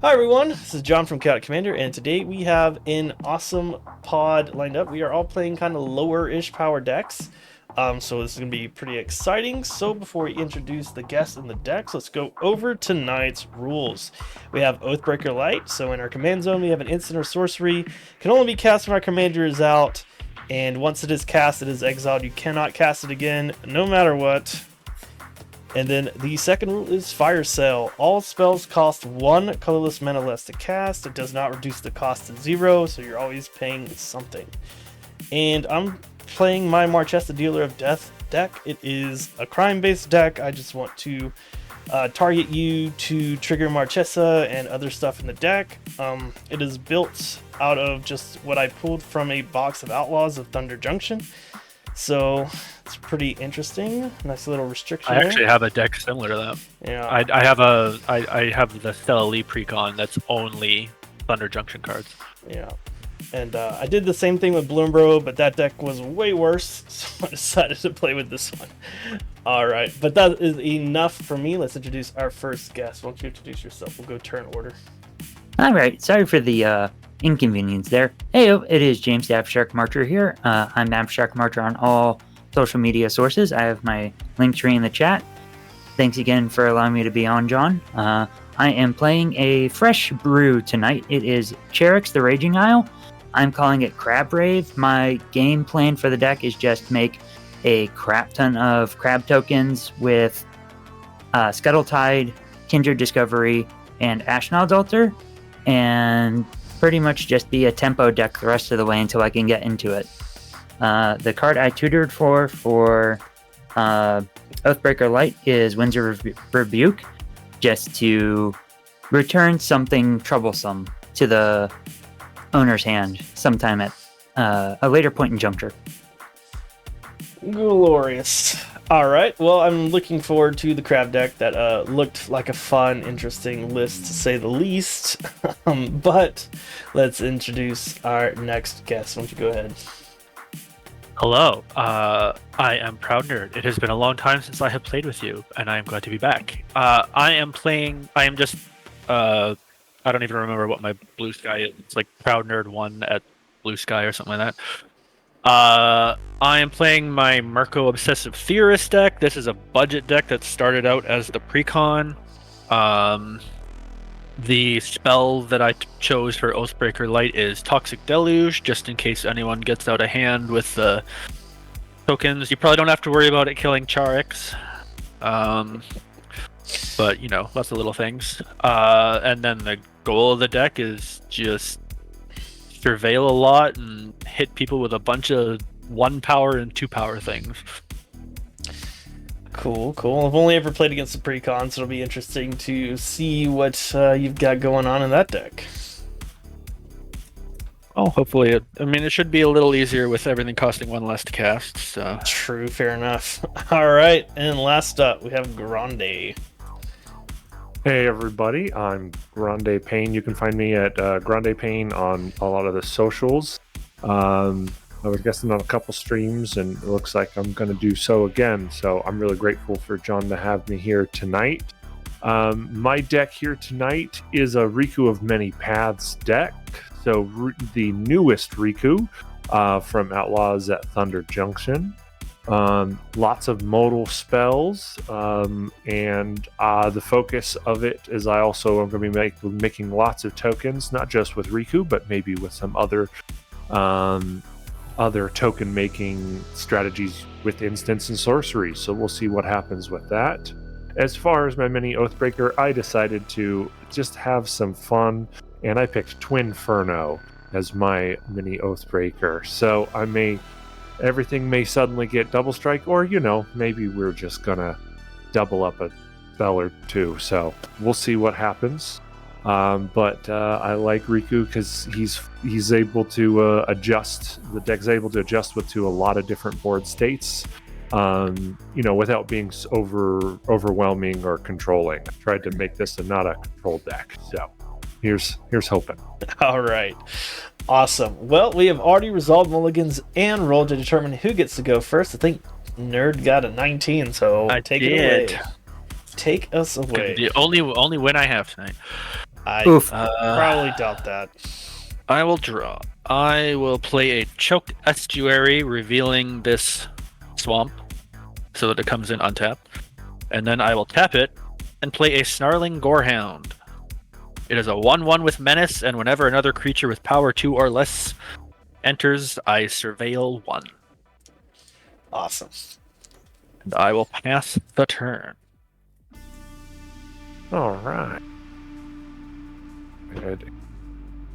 Hi everyone, this is John from Chaotic Commander, and today we have an awesome pod lined up. We are all playing kind of lower-ish power decks, so this is going to be pretty exciting. So before we introduce the guests in the decks, let's go over tonight's rules. We have Oathbreaker Light, so in our command zone we have an instant or sorcery, can only be cast when our commander is out, and once it is cast, it is exiled. You cannot cast it again, no matter what. And then the second rule is Fire Sale. All spells cost 1 colorless mana less to cast. It does not reduce the cost to 0, so you're always paying something. And I'm playing my Marchesa Dealer of Death deck. It is a crime-based deck. I just want to target you to trigger Marchesa and other stuff in the deck. It is built out of just what I pulled from a box of Outlaws of Thunder Junction. So it's pretty interesting. Nice little restriction. I actually have a deck similar to that. Yeah. I have the Stella Lee Precon that's only Thunder Junction cards. Yeah. And I did the same thing with Bloombro, but that deck was way worse, so I decided to play with this one. Alright, but that is enough for me. Let's introduce our first guest. Why don't you introduce yourself? We'll go turn order. Alright, sorry for the inconvenience there. Hey, it is James the Abstract Marcher here. I'm the Abstract Marcher on all social media sources. I have my link tree in the chat. Thanks again for allowing me to be on, John. I am playing a fresh brew tonight. It is Cherix the Raging Isle. I'm calling it Crab Rave. My game plan for the deck is just make a crap ton of crab tokens with Scuttletide, Kindred Discovery, and Ashnod's Altar, and pretty much just be a tempo deck the rest of the way until I can get into it. The card I tutored for Oathbreaker Light is Windsor Rebuke, just to return something troublesome to the owner's hand sometime at a later point in juncture. Glorious. Alright, well, I'm looking forward to the crab deck. That looked like a fun, interesting list, to say the least. But let's introduce our next guest. Why don't you go ahead? Hello, I am Proud Nerd. It has been a long time since I have played with you, and I am glad to be back. I am just, I don't even remember what my blue sky is. It's like Proud Nerd 1 at Blue Sky or something like that. I am playing my Mirko Obsessive Theorist deck. This is a budget deck that started out as the Precon. The spell that I chose for Oathbreaker Light is Toxic Deluge, just in case anyone gets out of hand with the tokens. You probably don't have to worry about it killing Charix. But, you know, lots of little things. And then the goal of the deck is just surveil a lot and hit people with a bunch of 1 power and 2 power things. Cool. I've only ever played against the Precon, so it'll be interesting to see what you've got going on in that deck. Oh, hopefully it should be a little easier with everything costing 1 less to cast, so. True, fair enough. Alright, and last up, we have Grande. Hey everybody, I'm Grande Payne. You can find me at Grande Payne on a lot of the socials. I was guessing on a couple streams, and it looks like I'm going to do so again. So I'm really grateful for John to have me here tonight. My deck here tonight is a Riku of Many Paths deck. So the newest Riku from Outlaws at Thunder Junction. Lots of modal spells, and the focus of it is I also am going to be making lots of tokens, not just with Riku, but maybe with some other token making strategies with instants and sorcery. So we'll see what happens with that. As far as my mini Oathbreaker, I decided to just have some fun, and I picked Twinferno as my mini Oathbreaker. So everything may suddenly get double strike, or maybe we're just gonna double up a spell or two. So we'll see what happens. But I like Riku because he's able to adjust. The deck's able to adjust to a lot of different board states, without being overwhelming or controlling. I tried to make this not a control deck. So here's hoping. All right. Awesome. Well, we have already resolved mulligans and rolled to determine who gets to go first. I think Nerd got a 19, so take it away. Take us away. The only win I have tonight. I Oof. probably doubt that. I will draw. I will play a choked estuary, revealing this swamp so that it comes in untapped. And then I will tap it and play a snarling gorehound. It is a 1/1 with menace, and whenever another creature with power 2 or less enters, I surveil 1. Awesome. And I will pass the turn. All right. Good.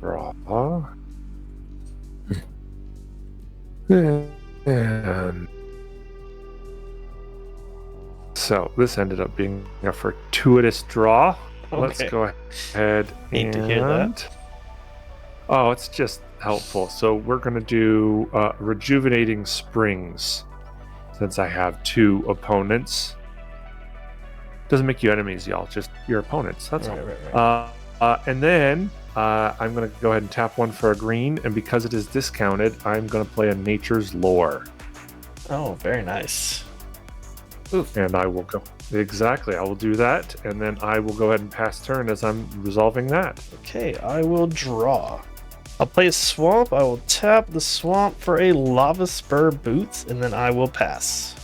Draw. And so this ended up being a fortuitous draw. Let's Okay. go ahead Need to hear that. Oh, it's just helpful. So we're going to do Rejuvenating Springs since I have 2 opponents. Doesn't make you enemies, y'all. Just your opponents. That's all. Right. And then I'm going to go ahead and tap 1 for a green. And because it is discounted, I'm going to play a Nature's Lore. Oh, very nice. And I will go. Exactly. I will do that. And then I will go ahead and pass turn as I'm resolving that. Okay, I will draw. I'll play a swamp. I will tap the swamp for a lava spur boots, and then I will pass.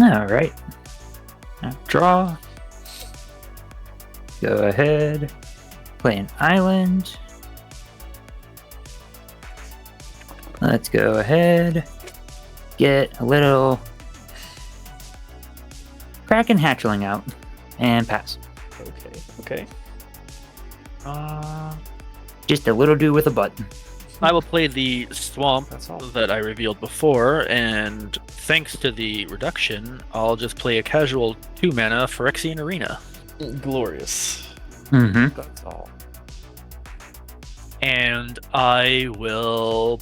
All right. Now draw. Go ahead. Play an island. Let's go ahead. Get a little Kraken hatchling out and pass. Okay. Just a little dude with a button. I will play the swamp That's all. that I revealed before, and thanks to the reduction, I'll just play a casual 2 mana Phyrexian Arena. Glorious. Mm-hmm. That's all. And I'll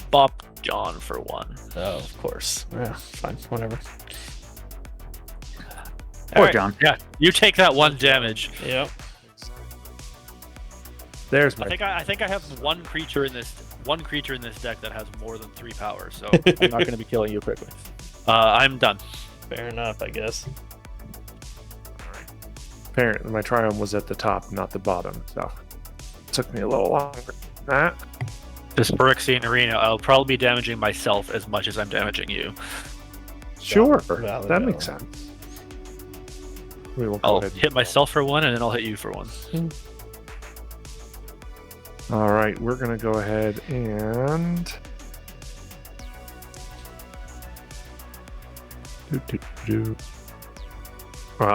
bop John for 1. Oh, of course. Yeah, fine. Whatever. Poor Alright, John. Yeah, you take that 1 damage. Yep. There's I my. think I have one creature in this deck that has more than 3 power, so I'm not going to be killing you quickly. I'm done. Fair enough, I guess. Apparently, my triumph was at the top, not the bottom. So it took me a little longer than that. This Phyrexian Arena, I'll probably be damaging myself as much as I'm damaging you. Sure, Valid, that makes sense. We will go I'll ahead. hit myself for 1, and then I'll hit you for 1. All right, we're gonna go ahead and.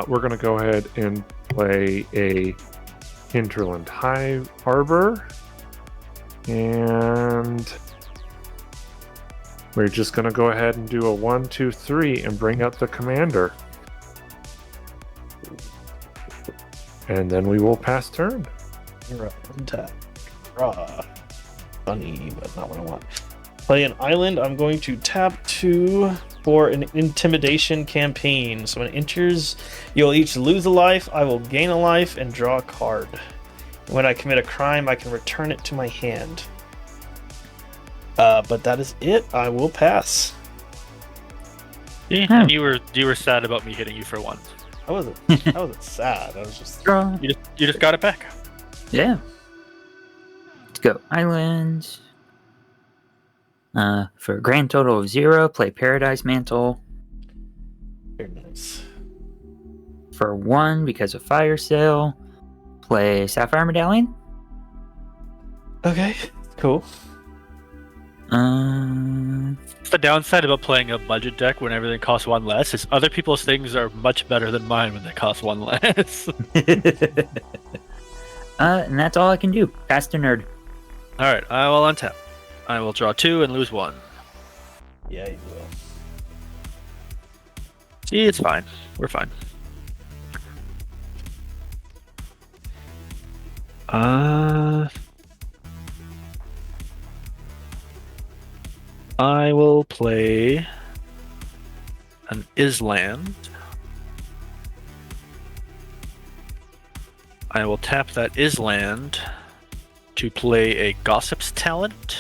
We're gonna go ahead and play a Hinterland High Harbor, and we're just gonna go ahead and do a 1, 2, 3 and bring up the commander, and then we will pass turn. Right. Untap. Draw. Funny, but not what I want. Play an island. I'm going to tap 2 for an intimidation campaign. So when it enters, you'll each lose a life, I will gain a life, and draw a card. When I commit a crime, I can return it to my hand. But that is it. I will pass. Yeah, and you were sad about me hitting you for 1. I wasn't sad. I was just Draw. You just got it back. Yeah. Let's go. Island. For a grand total of 0, play Paradise Mantle. very nice. For 1, because of Fire Sale, play Sapphire Medallion. Okay, cool. The downside about playing a budget deck when everything costs 1 less is other people's things are much better than mine when they cost 1 less. And that's all I can do. Pass to nerd. Alright, I will untap. I will draw 2 and lose 1. Yeah, you will. See, it's fine. We're fine. I will play an Island. I will tap that Island to play a Gossip's Talent.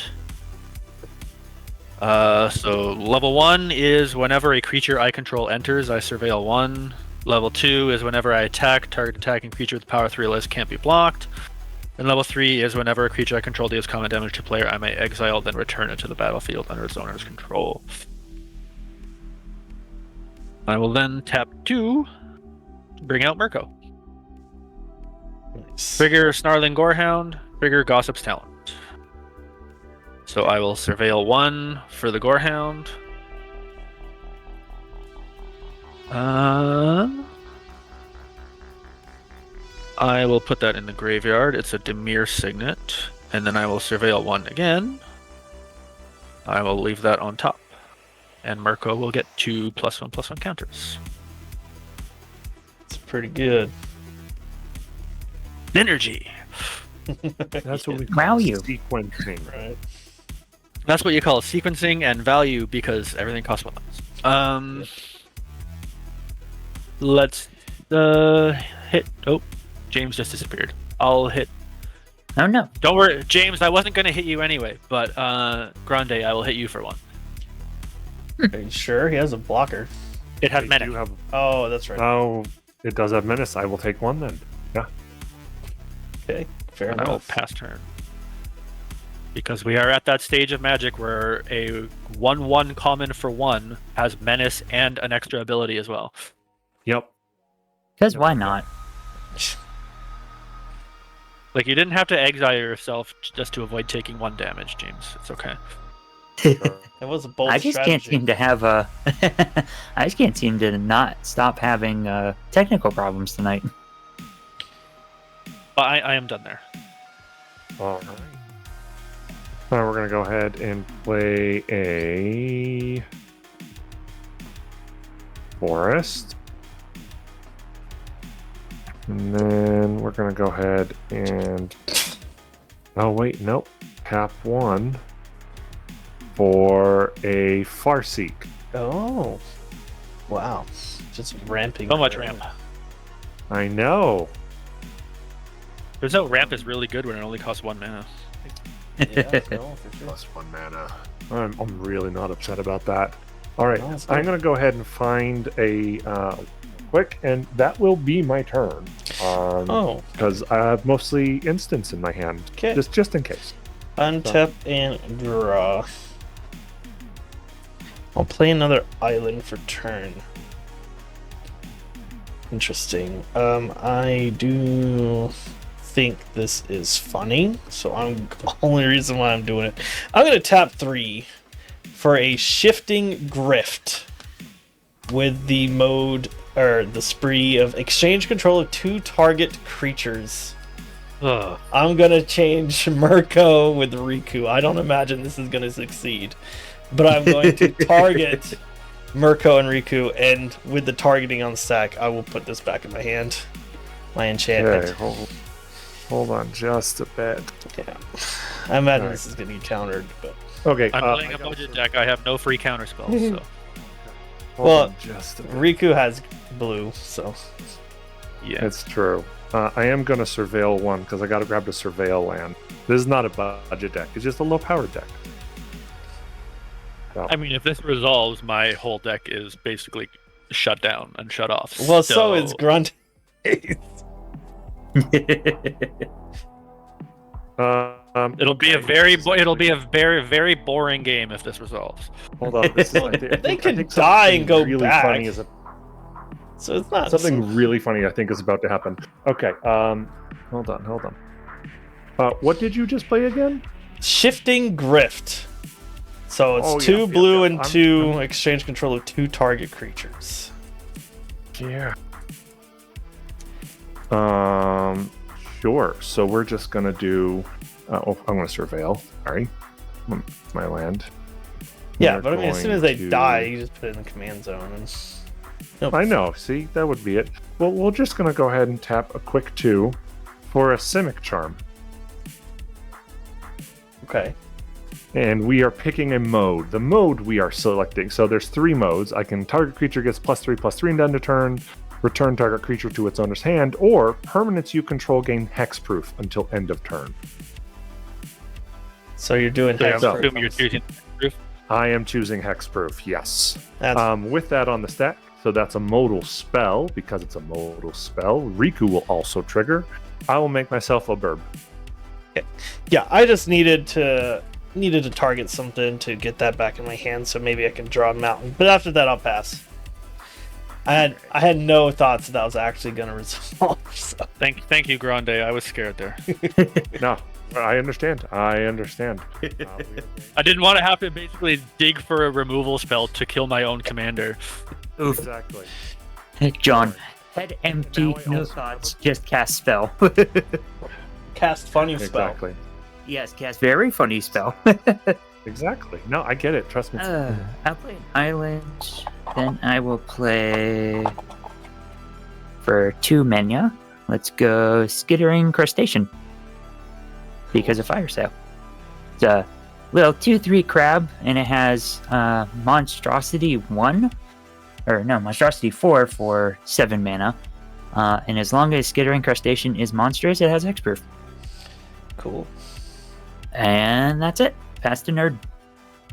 So level 1 is whenever a creature I control enters, I surveil 1. Level 2 is whenever I attack, target attacking creature with power 3 or less can't be blocked. And level 3 is whenever a creature I control deals combat damage to player, I may exile, then return it to the battlefield under its owner's control. I will then tap 2 to bring out Mirko. Nice. Trigger Snarling Gorehound, trigger Gossip's Talent. So I will Surveil 1 for the Gorehound. I will put that in the graveyard. It's a Dimir Signet. And then I will Surveil 1 again. I will leave that on top. And Mirko will get 2 +1/+1 counters. It's pretty good. Synergy. That's what we call Value. sequencing. Right. That's what you call sequencing and value because everything costs 1 less. Let's hit. Oh, James just disappeared. I'll hit. Oh no. Don't worry, James. I wasn't going to hit you anyway, but Grande, I will hit you for 1. Are you sure? He has a blocker. It has They Menace. do have- Oh, that's right. Oh, it does have menace. I will take 1 then. Yeah. Okay, fair And I will enough. pass turn. Because we are at that stage of Magic where a 1/1 common for 1 has Menace and an extra ability as well. Yep. Because why not? Like, you didn't have to exile yourself just to avoid taking 1 damage, James. It's okay. That was a bold I just strategy. can't seem to have I just can't seem to not stop having technical problems tonight. But I am done there. All right. We're going to go ahead and play a forest. And then we're going to go ahead and... Oh, wait, nope. Tap 1 for a Farseek. Oh, wow! Just ramping. So much there. ramp. I know. There's no ramp is really good when it only costs 1 mana. Yeah, no, for sure. Plus 1 mana. I'm really not upset about that. All right, No, it's I'm good. going to go ahead and find a quick, and that will be my turn. Oh, Because I have mostly instants in my hand, okay. just in case. Untap and draw. I'll play another island for turn. Interesting. I do think this is funny, so I'm only reason why I'm doing it. I'm gonna tap 3 for a shifting grift with the mode or the spree of exchange control of 2 target creatures. Ugh. I'm gonna change Mirko with Riku. I don't imagine this is gonna succeed, but I'm going to target Mirko and Riku, and with the targeting on the stack, I will put this back in my hand. My enchantment. Okay, hold on just a bit. Yeah, I imagine Alright. this is gonna get countered, but Okay, I'm playing a budget deck. I have no free counter spells, so hold well, on just a bit. Riku has blue, so yeah. It's true. I am going to surveil 1 because I got to grab the surveil land. This is not a budget deck. It's just a low power deck. So, I mean, if this resolves, my whole deck is basically shut down and shut off. well, so is Grunt. It'll be a very very boring game if this resolves. hold on. This is, They can something die and go really back. Funny is So it's not something really funny I think is about to happen. Okay, hold on. What did you just play again? Shifting Grift. So it's Oh, 2 yeah, blue yeah. and 2 exchange control of 2 target creatures. Yeah. Sure. So we're just gonna do. I'm gonna surveil. Sorry, my land. Yeah, We're but I mean, as soon going as they to- die, you just put it in the command zone. And... Nope. I know. See, that would be it. Well, we're just gonna go ahead and tap a quick 2 for a Simic Charm, Okay. and we are picking a mode. The mode we are selecting. So there's 3 modes. I can target creature gets +3/+3 and end of turn. Return target creature to its owner's hand, or permanents you control gain hexproof until end of turn. So you're doing So hex. so- assume you're choosing proof. I am choosing hexproof. Yes. That's With that on the stack, So that's a modal spell. Because it's a modal spell, Riku will also trigger. I will make myself a burb. Yeah, I just needed to target something to get that back in my hand, so maybe I can draw a mountain. But after that, I'll pass. I had no thoughts that was actually going to resolve. So. Thank you, Grande. I was scared there. No, I understand. I understand. I didn't want to have to basically dig for a removal spell to kill my own commander. Oof. Exactly. John, head empty, Now I no also thoughts, just cast spell. Cast funny spell. Exactly. Yes, cast very funny spell. Exactly. No, I get it. Trust me. I'll play an island. Then I will play for 2 mana. Let's go Skittering Crustacean. Because of Fire Sale. It's a little 2/3 crab, and it has Monstrosity 1. Or no, Monstrosity 4 for 7 mana. And as long as Skittering Crustacean is monstrous, it has Hexproof. Cool. And that's it. Pass to Nerd.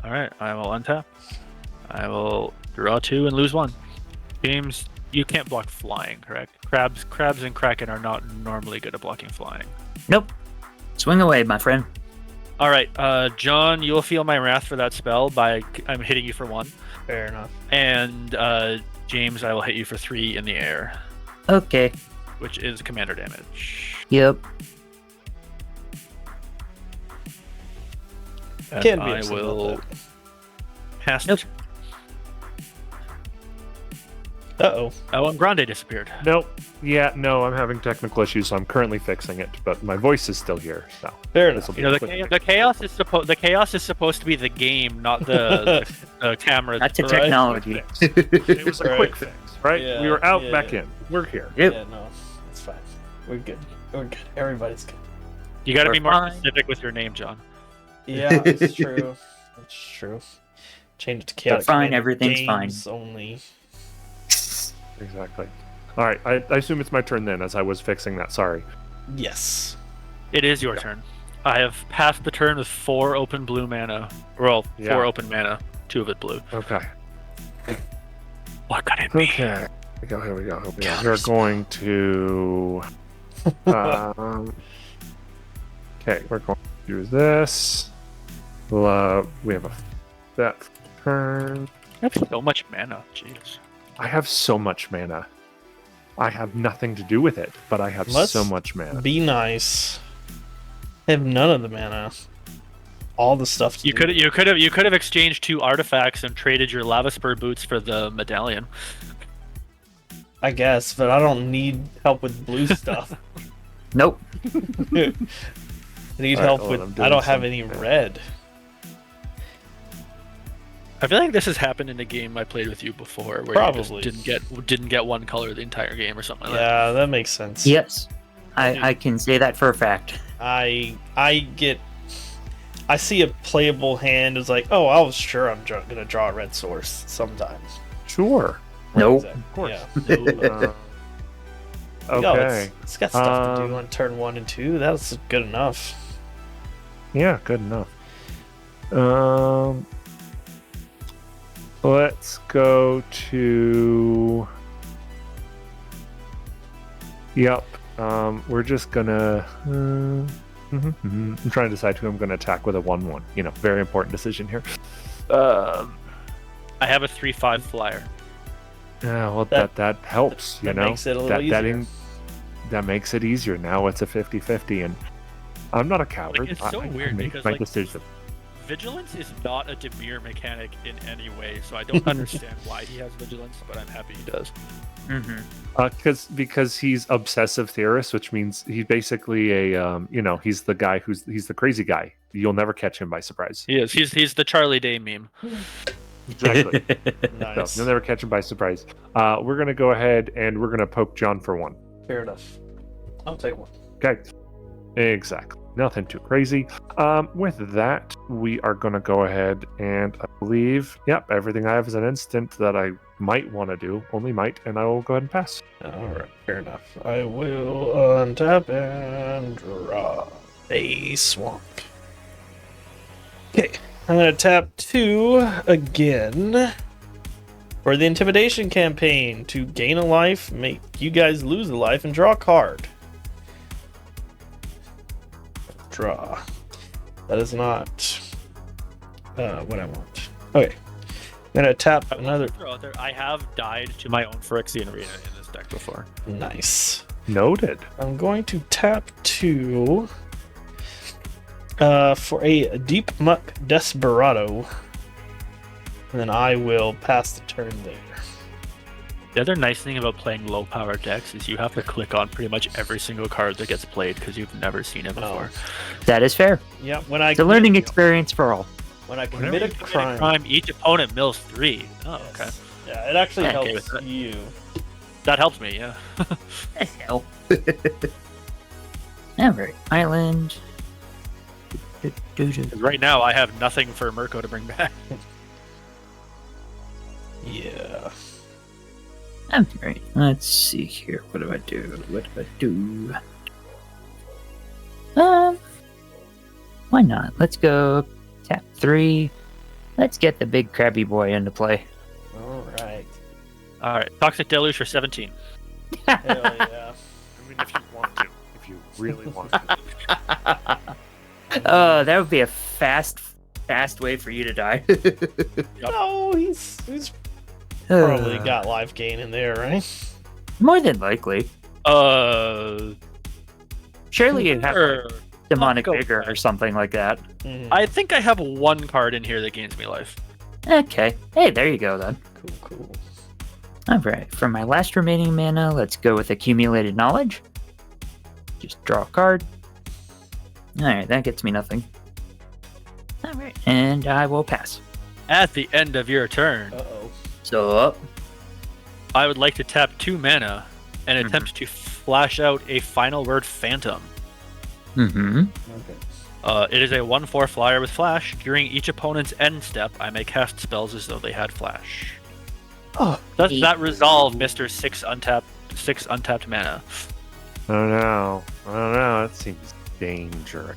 All right, I will untap. I will draw 2 and lose 1. James, you can't block flying, correct? Crabs and Kraken are not normally good at blocking flying. Nope. Swing away, my friend. All right, John, you will feel my wrath for that spell by I'm hitting you for 1. Fair enough. And James, I will hit you for 3 in the air, Okay. which is commander damage. Yep. And Can't be I upset about will pass. Nope. Uh-oh. Oh, and Grande disappeared. Nope. Yeah, no, I'm having technical issues, so I'm currently fixing it. But my voice is still here. So Fair enough. this'll be You know, a quick the chaos is supposed to be the game, not the camera. That's a Right. technology. It was a Right. quick fix, right? Yeah, We were out, yeah, back yeah. in. We're here. Yep. Yeah, no, it's fine. We're good. We're good. Everybody's good. You got to We're be more fine. specific with your name, John. Yeah, it's true. It's true. Change it to chaotic. fine, Commander everything's James only. Exactly. All right. I assume it's my turn then, as I was fixing that. Sorry. Yes. It is your turn. I have passed the turn with 4 open blue mana. Well, Yeah. 4 open mana, 2 of it blue. Okay. What could it be? Okay. Here we go. We're going to. Okay, we're going to do this. We have that turn. I have so much mana. Jeez. I have so much mana. I have nothing to do with it, but I have Let's so much mana. Be nice. I have none of the mana. All the stuff. To You do. could have exchanged 2 artifacts and traded your lava spur boots for the medallion. I guess, but I don't need help with blue stuff. Nope. I need Alright, help hold on, I'm with. doing I don't have any something. red. I feel like this has happened in a game I played with you before, where Probably. you just didn't get one color the entire game or something like that. Yeah, that makes sense. Yes. I can say that for a fact. I see a playable hand as like, oh, I was sure I'm gonna draw a red source sometimes. Sure. Nope. Exactly. course. Yeah. Okay. It's got stuff to do on turn 1 and 2. That's good enough. Yeah, good enough. Let's go to. Yep. We're just gonna. I'm trying to decide who I'm going to attack with a 1/1. Very important decision here. I have a 3/5 flyer. Yeah, well, That- that helps. that makes it a little that easier. that makes it easier. Now it's a 50-50, and I'm not a coward. it's so I weird make because, my like, decision. Vigilance is not a Demir mechanic in any way, so I don't understand why he has vigilance, but I'm happy he does. Mm-hmm. Because he's obsessive theorist, which means he's basically a he's the guy he's the crazy guy. You'll never catch him by surprise. He is. He's the Charlie Day meme. Exactly. Nice. No, you'll never catch him by surprise. We're gonna go ahead and we're gonna poke John for 1. Fair enough. I'll take 1. Okay. Exactly. Nothing too crazy. With that, we are gonna go ahead and I believe, yep, everything I have is an instant that I might want to do, only might, and I will go ahead and pass. Alright, fair enough. I will untap and draw a swamp. Okay, I'm gonna tap 2 again. For the intimidation campaign, to gain a life, make you guys lose a life, and draw a card. Draw. That is not what I want. Okay. I'm gonna tap another. I have died to my own Phyrexian Arena in this deck before. Nice. Noted. I'm going to tap 2 for a Deep Muck Desperado. And then I will pass the turn there. The other nice thing about playing low power decks is you have to click on pretty much every single card that gets played because you've never seen it before. That is fair. Yeah, when I It's a learning experience for all. when I Whenever commit you a commit crime. each opponent mills 3. Oh, Yes. okay. Yeah, it actually Okay helps with that. you. That helps me, yeah. Hell. Alright, island. 'Cause right now, I have nothing for Mirko to bring back. Yeah. Alright, let's see here. What do I do? Why not? Let's go tap 3. Let's get the big crabby boy into play. All right. All right, Toxic Deluge for 17. Hell yeah. I mean, if you want to, if you really want to. That would be a fast way for you to die. No, he's probably got life gain in there, right? More than likely. Uh, Surely you have sure. demonic I'll go vigor with or something like that. Mhm. I think I have one card in here that gains me life. Okay. Hey, there you go then. Cool. Alright, for my last remaining mana, let's go with Accumulated Knowledge. Just draw a card. Alright, that gets me nothing. Alright, and I will pass. At the end of your turn, Uh-oh. So, I would like to tap 2 mana and attempt to flash out a Final Word Phantom. mm-hmm. Okay. It is a 1/4 flyer with flash. During each opponent's end step, I may cast spells as though they had flash. Oh, Does that resolve Mr. 6 untapped mana? I don't know. That seems dangerous.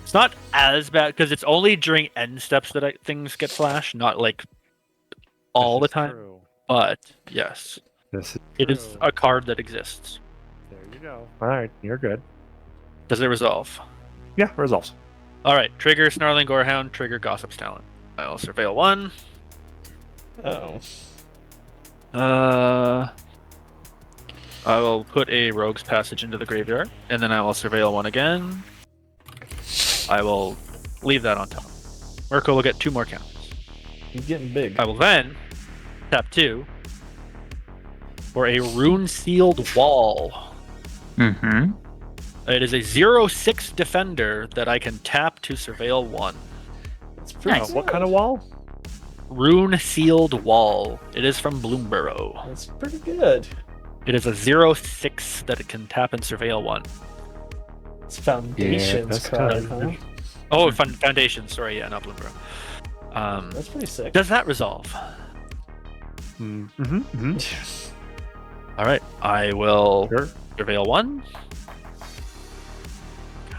It's not as bad because it's only during end steps that things get flash, not like all the This is time. true. But yes, This is it is true. a card that exists. There you go. All right, you're good. Does it resolve? Yeah, resolves. All right, trigger Snarling Gorehound, trigger Gossip's Talent. I'll surveil 1. Uh-oh. I will put a Rogue's Passage into the graveyard, and then I will surveil 1 again. I will leave that on top. Mirko will get 2 more counters. He's getting big. I will then tap 2 for a Rune Sealed Wall. Mm-hmm. It is a 0/6 defender that I can tap to surveil 1. That's pretty Nice. What kind of wall? Rune Sealed Wall. It is from Bloomborough. That's pretty good. It is a 0/6 that it can tap and surveil 1. It's Foundations that's card, kind huh? of- Oh, Foundation. Sorry, yeah, not Bloomborough. That's pretty sick. Does that resolve? Mm-hmm. All right, I will Sure. surveil 1.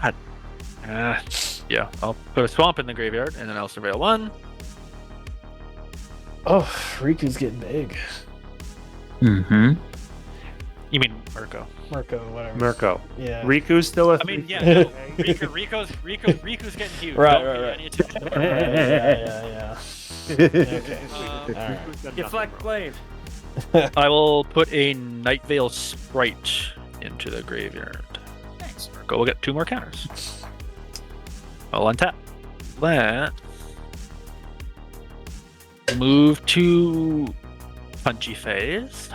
God. Yeah, I'll put a swamp in the graveyard, and then I'll surveil 1. Oh, Riku's getting big. Mm-hmm. You mean Mirko? Marco, whatever. Mirko. Yeah. Riku's still a. I mean, yeah, no, Riku's getting huge. Right, Don't right, pay right. any attention. Yeah. Okay. Alright. Deflect blade. I will put a Night Veil Sprite into the graveyard. Nice. Mirko will get 2 more counters. I'll untap. Let's move to Punchy Phase.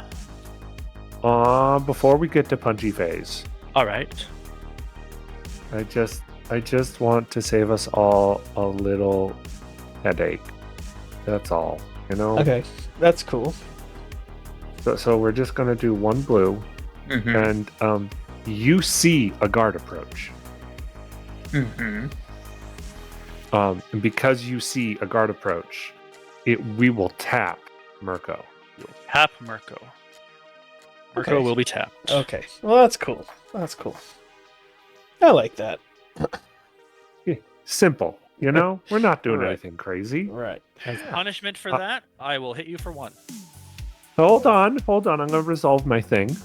Before we get to punchy phase, All right. I just want to save us all a little headache. That's all. You know. Okay, that's cool. So we're just gonna do 1 blue, Mm-hmm. and you see a guard approach. Mm-hmm. And because you see a guard approach, we will tap Mirko. Tap Mirko. Mirko Okay. will be tapped. Okay, well that's cool. That's cool. I like that. Simple. You know, we're not doing Right. anything crazy. Right. As punishment for Uh, that, I will hit you for 1. Hold on. I'm gonna resolve my thing.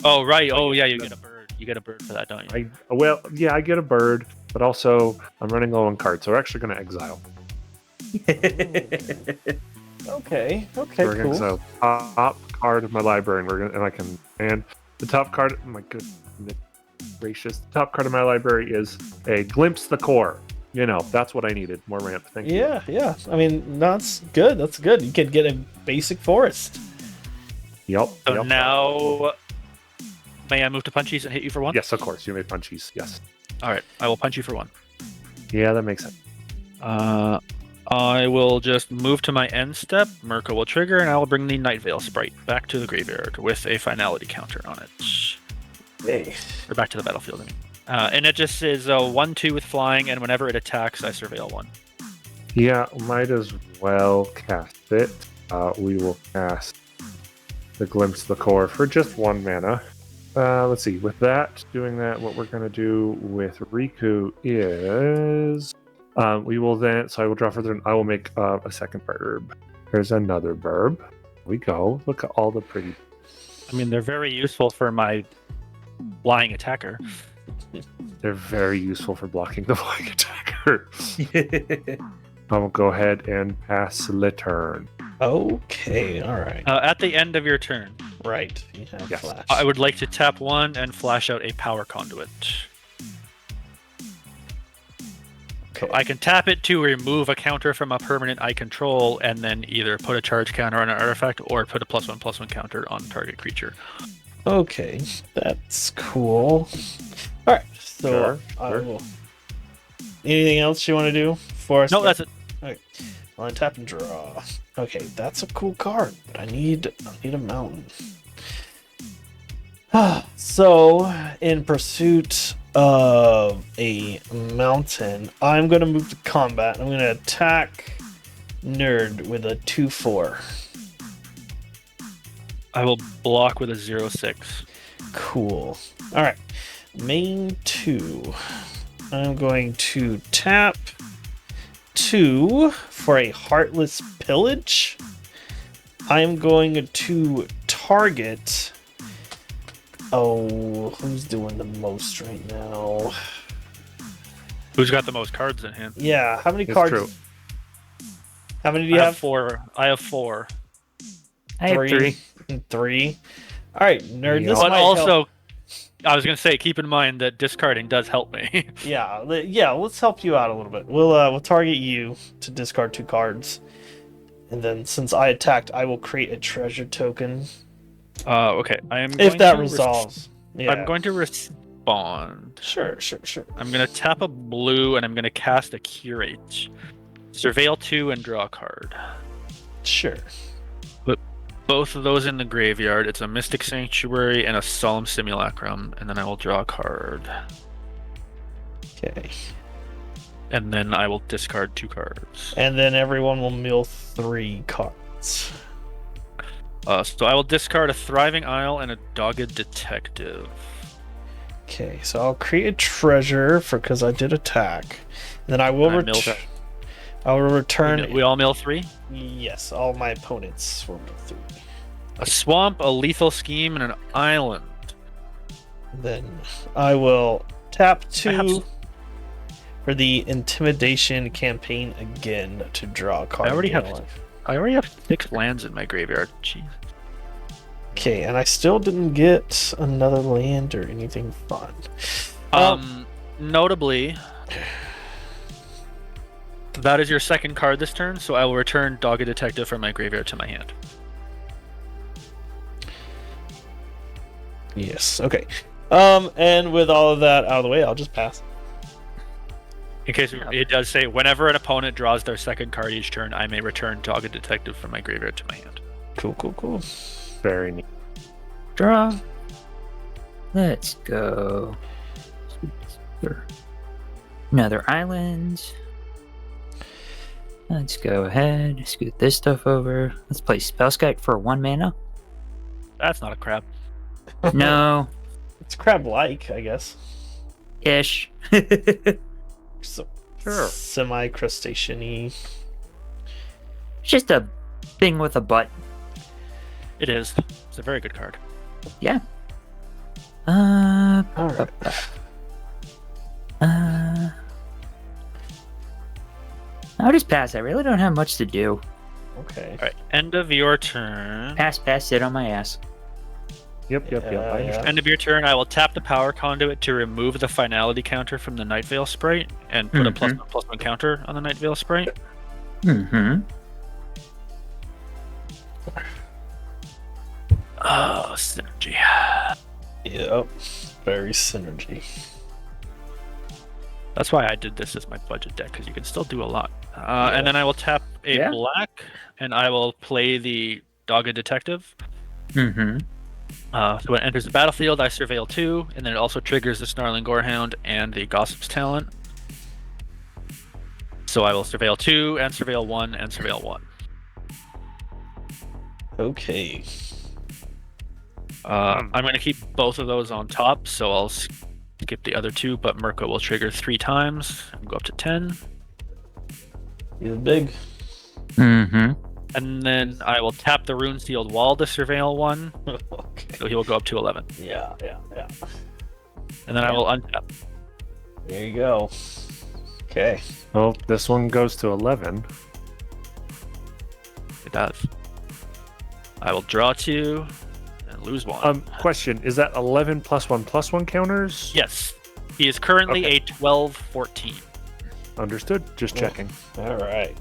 Oh right. Oh yeah, you get a bird. You get a bird for that, don't you? I get a bird, but also I'm running low on cards, so we're actually gonna exile. Okay. Okay. So we're gonna Cool. exile top card of my library, and the top card. Oh my goodness gracious! The top card of my library is a Glimpse the Core. You know, that's what I needed. More ramp. Thank you. Yeah. Yeah. I mean, that's good. That's good. You could get a basic forest. Yep. So yep. now, may I move to punchies and hit you for 1? Yes, of course. You may punchies. Yes. All right. I will punch you for 1. Yeah, that makes sense. I will just move to my end step. Mirka will trigger, and I will bring the Night Veil sprite back to the graveyard with a finality counter on it. Hey. Or back to the battlefield, I mean. And it just is a 1/2 with flying, and whenever it attacks, I surveil 1. Yeah, might as well cast it. We will cast the Glimpse the Core for just 1 mana. Let's see. With doing that, what we're going to do with Riku is we will then. So I will draw further, and I will make a second burb. There's another burb. We go. Look at all the pretty. I mean, they're very useful for my flying attacker. They're very useful for blocking the flying attacker. I will go ahead and pass the turn. Okay. All right. At the end of your turn, Right. You have Yes. flash. I would like to tap 1 and flash out a power conduit. So I can tap it to remove a counter from a permanent I control, and then either put a charge counter on an artifact or put a +1/+1 counter on target creature. Okay, that's cool. All right, so Sure, I sure. will. Anything else you want to do for us? No, that's it. Well, untap and draw. Okay, that's a cool card, but I need a mountain. So, in pursuit of a mountain, I'm gonna move to combat. I'm gonna attack Nerd with a 2/4. I will block with a 0/6. Cool. All right. Main 2. I'm going to tap 2 for a Heartless Pillage. I'm going to target. Oh, who's doing the most right now? Who's got the most cards in hand? Yeah, how many It's cards? true. How many do you I have? have 4. I have 4. I have 3. 3. All right, Nerd. Yeah. This But might also, help. I was gonna say, keep in mind that discarding does help me. Yeah, let's help you out a little bit. We'll target you to discard 2 cards, and then since I attacked, I will create a treasure token. Okay. I am. If going that to resolves. Yeah. I'm going to respond. Sure. I'm going to tap a blue, and I'm going to cast a Curate. Surveil 2 and draw a card. Sure. Both of those in the graveyard. It's a Mystic Sanctuary and a Solemn Simulacrum, and then I will draw a card. Okay. And then I will discard 2 cards. And then everyone will mill 3 cards. So I will discard a Thriving Isle and a Dogged Detective. Okay, so I'll create a treasure because I did attack. And then I will I mill I will return. We all mill 3? Yes, all my opponents will mill 3. A Swamp, a Lethal Scheme, and an Island. Then I will tap I 2 have- for the Intimidation campaign again to draw a card. I already in have- real life. I already have 6 lands in my graveyard. Jeez. Okay, and I still didn't get another land or anything fun. Notably, that is your second card this turn, so I will return Dogged Detective from my graveyard to my hand. Yes, okay. And with all of that out of the way, I'll just pass. In case it does say, whenever an opponent draws their second card each turn, I may return Dogged Detective from my graveyard to my hand. Cool. Very neat. Draw. Let's go. Another island. Let's go ahead. Scoot this stuff over. Let's play Spellskite for 1 mana. That's not a crab. No. It's crab-like, I guess. Ish. So Sure. semi-crustacean-y. Just a thing with a butt. It is. It's a very good card. Yeah. All right. I'll just pass. I really don't have much to do. Okay. All right. End of your turn. Pass, sit on my ass. Yep. I understand. Yeah. End of your turn. I will tap the power conduit to remove the finality counter from the Night Veil sprite and put a +1/+1 counter on the Night Veil sprite. Mm-hmm. Oh, synergy. Yep. Very synergy. That's why I did this as my budget deck, because you can still do a lot. And then I will tap a black, and I will play the Dogged Detective. Mm-hmm. So when it enters the battlefield, I surveil 2, and then it also triggers the Snarling Gorehound and the Gossip's Talent. So I will surveil 2, and surveil 1, and surveil 1. Okay. I'm going to keep both of those on top, so I'll skip the other 2, but Mirko will trigger 3 times and go up to 10. He's big. Mm-hmm. And then I will tap the Rune Sealed Wall to surveil 1, Okay. so he will go up to 11. Yeah. And then I will untap. There you go. Okay. Well, this one goes to 11. It does. I will draw 2 and lose 1. Question: is that 11 +1/+1 counters? Yes. He is currently Okay. a 12/14. Understood. Just checking. All right.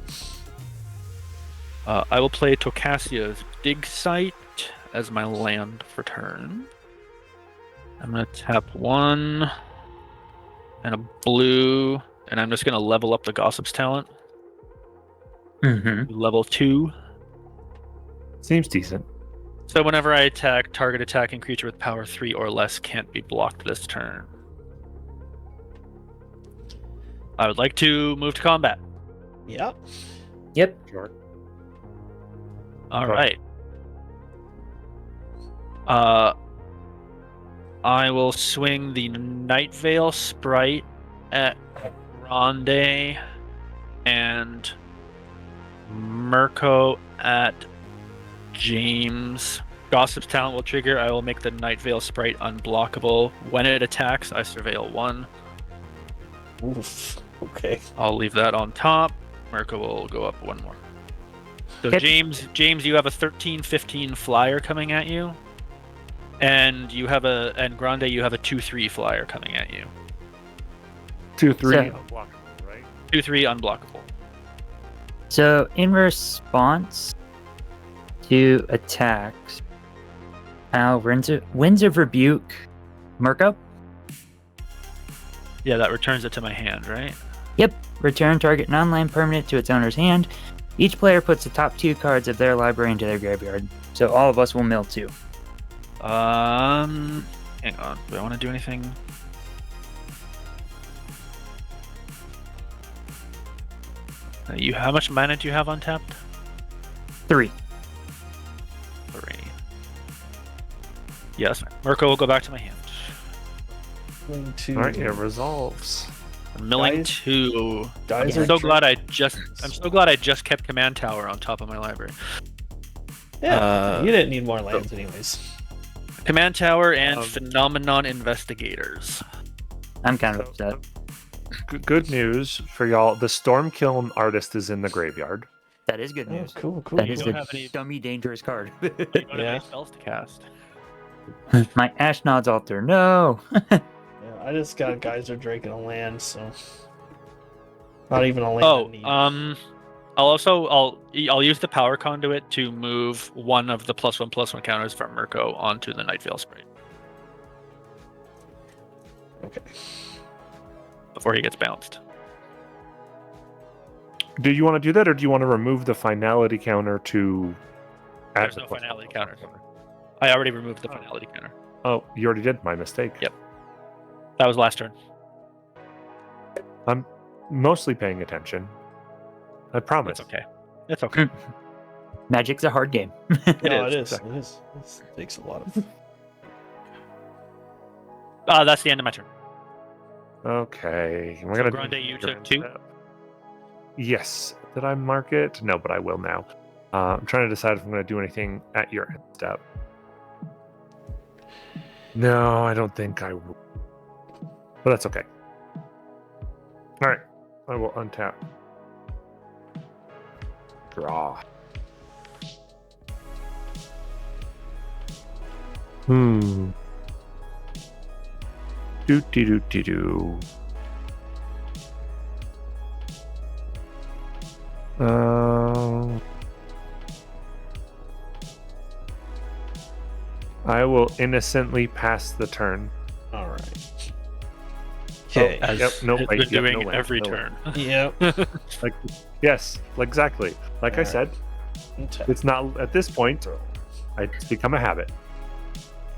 I will play Tocassia's Dig Site as my land for turn. I'm going to tap 1 and a blue, and I'm just going to level up the Gossip's Talent. Mm-hmm. Level 2. Seems decent. So whenever I attack, target attacking creature with power 3 or less can't be blocked this turn. I would like to move to combat. Yep. Yep. Sure. All Right. right. I will swing the Night Veil sprite at Grande and Mirko at James. Gossip's Talent will trigger. I will make the Night Veil sprite unblockable. When it attacks, I surveil 1. Oof. Okay. I'll leave that on top. Mirko will go up 1 more. So Hit. James, you have a 13/15 flyer coming at you, and Grande, you have a 2/3 flyer coming at you. 2/3 So- unblockable, right? 2/3 unblockable. So in response to attacks, Winds of Rebuke, Mirko. Yeah, that returns it to my hand, right? Yep. Return target non-land permanent to its owner's hand. Each player puts the top 2 cards of their library into their graveyard. So all of us will mill 2. Hang on. Do I want to do anything? How much mana do you have untapped? 3. 3. Yes, Mirko will go back to my hand. Going to. All right, it resolves. Milling Guys- 2. Guys I'm are so glad trickers. I'm so glad I just kept Command Tower on top of my library. Yeah. You didn't need more lands, anyways. Command Tower and Phenomenon Investigators. I'm kind of So, upset. Good news for y'all. The Stormkiln Artist is in the graveyard. That is good Oh, news. cool. That You is don't a have any- dummy dangerous card. You don't have Yeah. any spells to cast. My Ashnod's Altar, no! Yeah, I just got Geyser Drake and a land, so not even a land. I need. I'll use the power conduit to move one of the +1/+1 counters from Mirko onto the Night Veil sprite Okay. before he gets bounced. Do you want to do that, or do you want to remove the finality counter to? add There's the no plus finality one counter. counter? I already removed the finality counter. Oh, you already did. My mistake. Yep. That was last turn. I'm mostly paying attention. I promise. It's okay. It's okay. Magic's a hard game. No, is, it is. exactly. It is. It takes a lot of. That's the end of my turn. Okay. We're So gonna Grande, do you your took 2? step. Yes. Did I mark it? No, but I will now. I'm trying to decide if I'm going to do anything at your end step. No, I don't think I will. But that's okay. All right. I will untap. Draw. Do do do do do. I will innocently pass the turn. All right. Okay. As Yep, no it's wait, been yep, doing no way, every no way. turn. Yep. Like, yes, exactly. Like I Alright. said, Untap. it's not at this point. It's become a habit.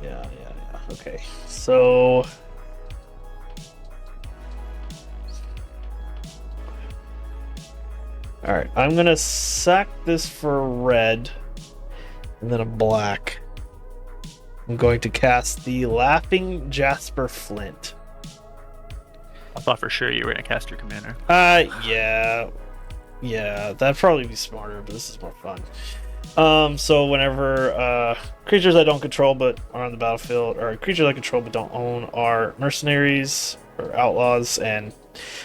Yeah. Okay. So. All right. I'm gonna sack this for red, and then a black. I'm going to cast the Laughing Jasper Flint. I thought for sure you were gonna cast your commander. Yeah, that'd probably be smarter, but this is more fun. So whenever creatures I don't control but are on the battlefield, or creatures I control but don't own are mercenaries or outlaws, and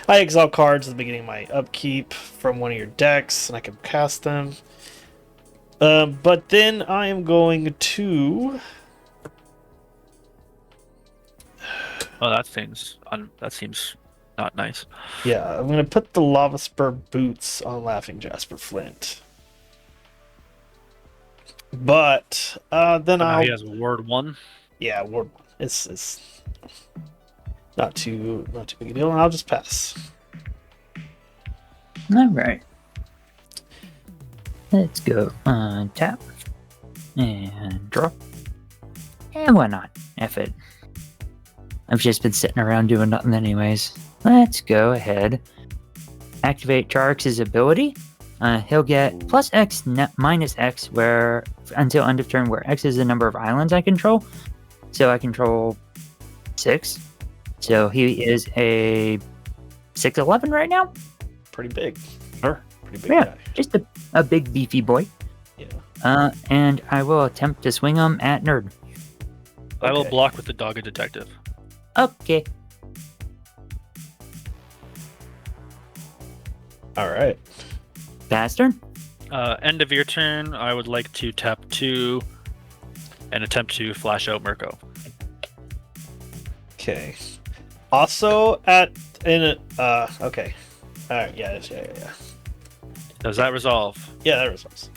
I exile cards at the beginning of my upkeep from one of your decks, and I can cast them. But then I am going to. Oh, that seems not nice. Yeah, I'm gonna put the Lava Spur Boots on Laughing Jasper Flint. But then Now I'll he has Ward 1. yeah, Ward 1. It's not too big a deal, and I'll just pass. All right. Let's go tap and draw. And why not? F it. I've just been sitting around doing nothing anyways. Let's go ahead. Activate Charix's ability. He'll get plus X minus X where until end of turn, where X is the number of islands I control. So I control 6. So he is a 6'11" right now. Pretty big. Sure. Pretty big Yeah, guy. just a big beefy boy. Yeah. And I will attempt to swing him at Nerd. I will Okay. block with the Dogged Detective. Okay. All right. Pass turn. End of your turn, I would like to tap 2 and attempt to flash out Mirko. Okay. Also okay. All right. Yeah. Does that resolve? Yeah, that resolves.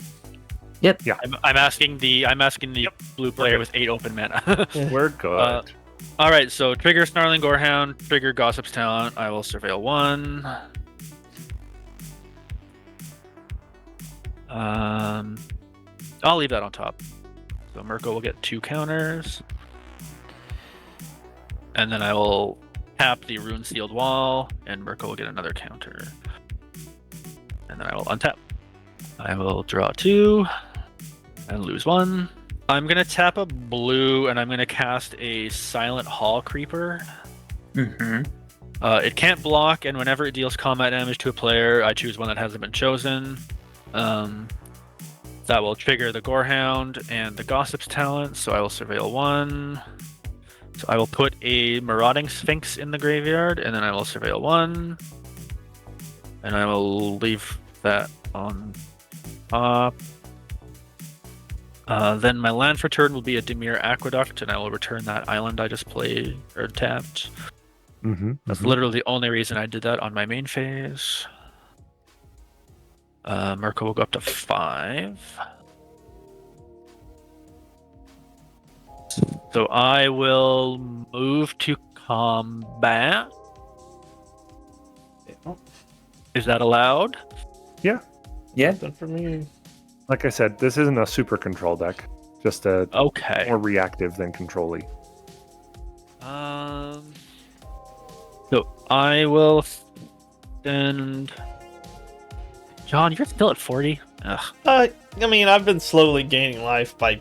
I'm asking the blue player with 8 open mana. We're good. All right, so trigger Snarling Gorehound, trigger Gossip's Talent. I will surveil 1. I'll leave that on top. So Mirko will get 2 counters, and then I will tap the Rune Sealed Wall, and Mirko will get another counter. And then I will untap. I will draw 2 and lose 1. I'm gonna tap a blue, and I'm gonna cast a Silent Hall Creeper. Mm-hmm. It can't block, and whenever it deals combat damage to a player, I choose one that hasn't been chosen. That will trigger the Gorehound and the Gossip's Talent, so I will surveil 1. So I will put a Marauding Sphinx in the graveyard, and then I will surveil 1. And I will leave that on top. Then my land for turn will be a Dimir Aqueduct, and I will return that island I just played or tapped. That's literally the only reason I did that on my main phase. Mirko will go up to 5. So I will move to combat. Is that allowed? Yeah. Nothing for me. Like I said, this isn't a super control deck. Just a Okay. more reactive than control-y. So I will send. John, you're still at 40. Ugh. I mean, I've been slowly gaining life by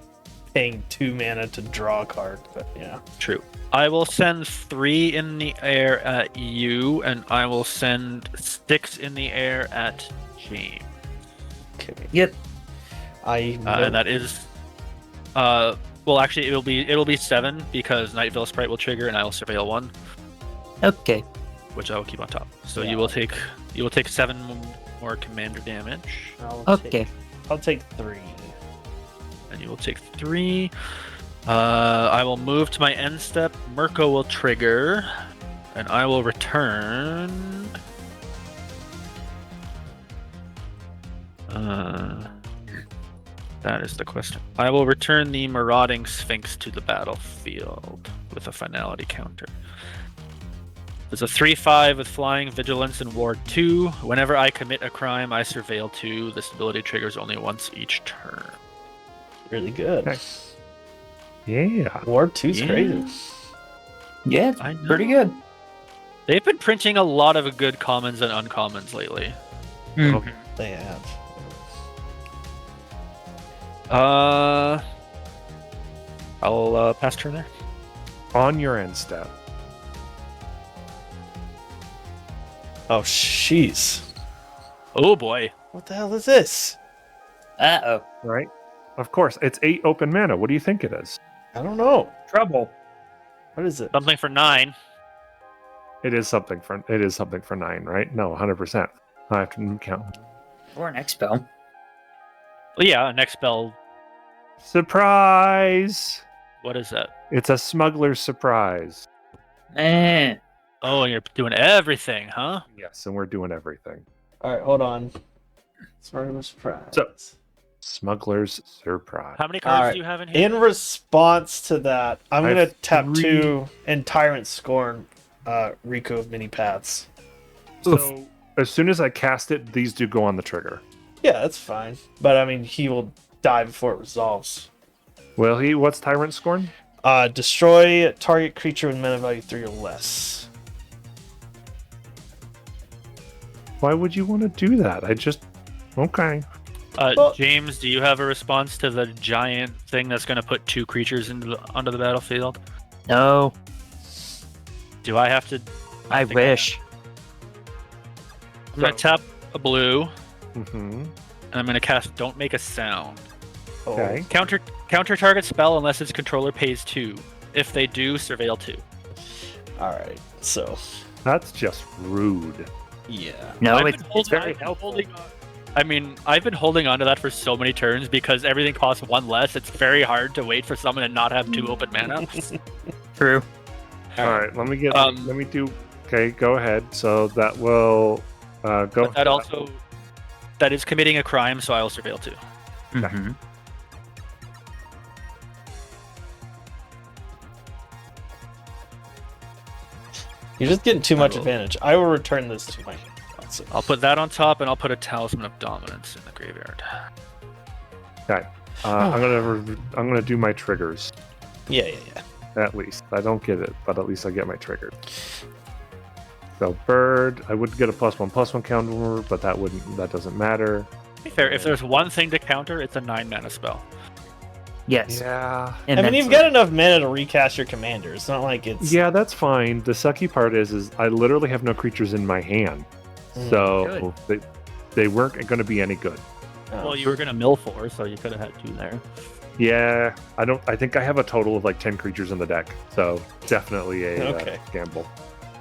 paying 2 mana to draw a card. But yeah. True. I will send 3 in the air at you, and I will send 6 in the air at James. Okay. Yep. And that is, well, actually, it'll be 7 because Night Veil Sprite will trigger, and I will surveil 1, Okay. which I will keep on top. So Yeah. you will take 7 more commander damage, Okay. I'll take 3. and you will take 3. I will move to my end step. Mirko will trigger, and I will return. That is the question. I will return the Marauding Sphinx to the battlefield with a finality counter. There's a 3/5 with flying, vigilance, and ward 2. Whenever I commit a crime, I surveil 2. This ability triggers only once each turn. Really good. Okay. Yeah. Ward 2's Yeah. crazy. Yeah, I know. pretty good. They've been printing a lot of good commons and uncommons lately. Mhm. They have. I'll pass turn there. On your end step. Oh, jeez. Oh boy. What the hell is this? Uh-oh. Right? Of course, it's 8 open mana. What do you think it is? I don't know. Trouble. What is it? Something for 9. It is something for 9, right? No, 100%. I have to count. Or an X-Spell. Well, yeah, next spell. Surprise! What is that? It's a smuggler's surprise. Eh. Oh, and you're doing everything, huh? Yes, and we're doing everything. All right, hold on. Sorry, I'm surprised. So- Smuggler's surprise. How many cards Alright. do you have in here? In response to that, I'm I gonna have tap 3. 2 and Tyrant Scorn Rico of Mini Paths. So as soon as I cast it, these do go on the trigger. Yeah, that's fine. But I mean, he will die before it resolves. Will he? What's Tyrant Scorn? Destroy target creature with mana value 3 or less. Why would you want to do that? Okay. Well- James, do you have a response to the giant thing that's going to put 2 creatures onto the battlefield? No. Do I have to? I think wish. I'm going to tap a blue, Mm-hmm. and I'm going to cast Don't Make a Sound. Oh, Okay. Counter target spell unless its controller pays 2. If they do, surveil 2. All right. So, That's just rude. yeah. No, I've it's, been it's very I've been helpful. I've been holding on to that for so many turns because everything costs 1 less. It's very hard to wait for someone and not have 2 open mana. True. All right, let me Um, let me do. Okay, go ahead. So that will go. But that also that is committing a crime, so I will surveil 2. Mhm. You're just getting too much will- advantage. I will return this to my hand. So, I'll put that on top, and I'll put a Talisman of Dominance in the graveyard. I'm gonna do my triggers yeah. at least. I don't get it, but at least I get my triggers. So bird, I would get a +1/+1 counter, but that doesn't matter. To be fair, if there's one thing to counter, it's a 9 mana spell. Yes. Yeah. I mean, you've immensely. got enough mana to recast your commander. It's not like it's. Yeah, that's fine. The sucky part is I literally have no creatures in my hand, so they weren't going to be any good. Oh. Well, you were gonna mill 4, so you could have had 2 there. Yeah, I think I have a total of like 10 creatures in the deck, so definitely a Okay. gamble.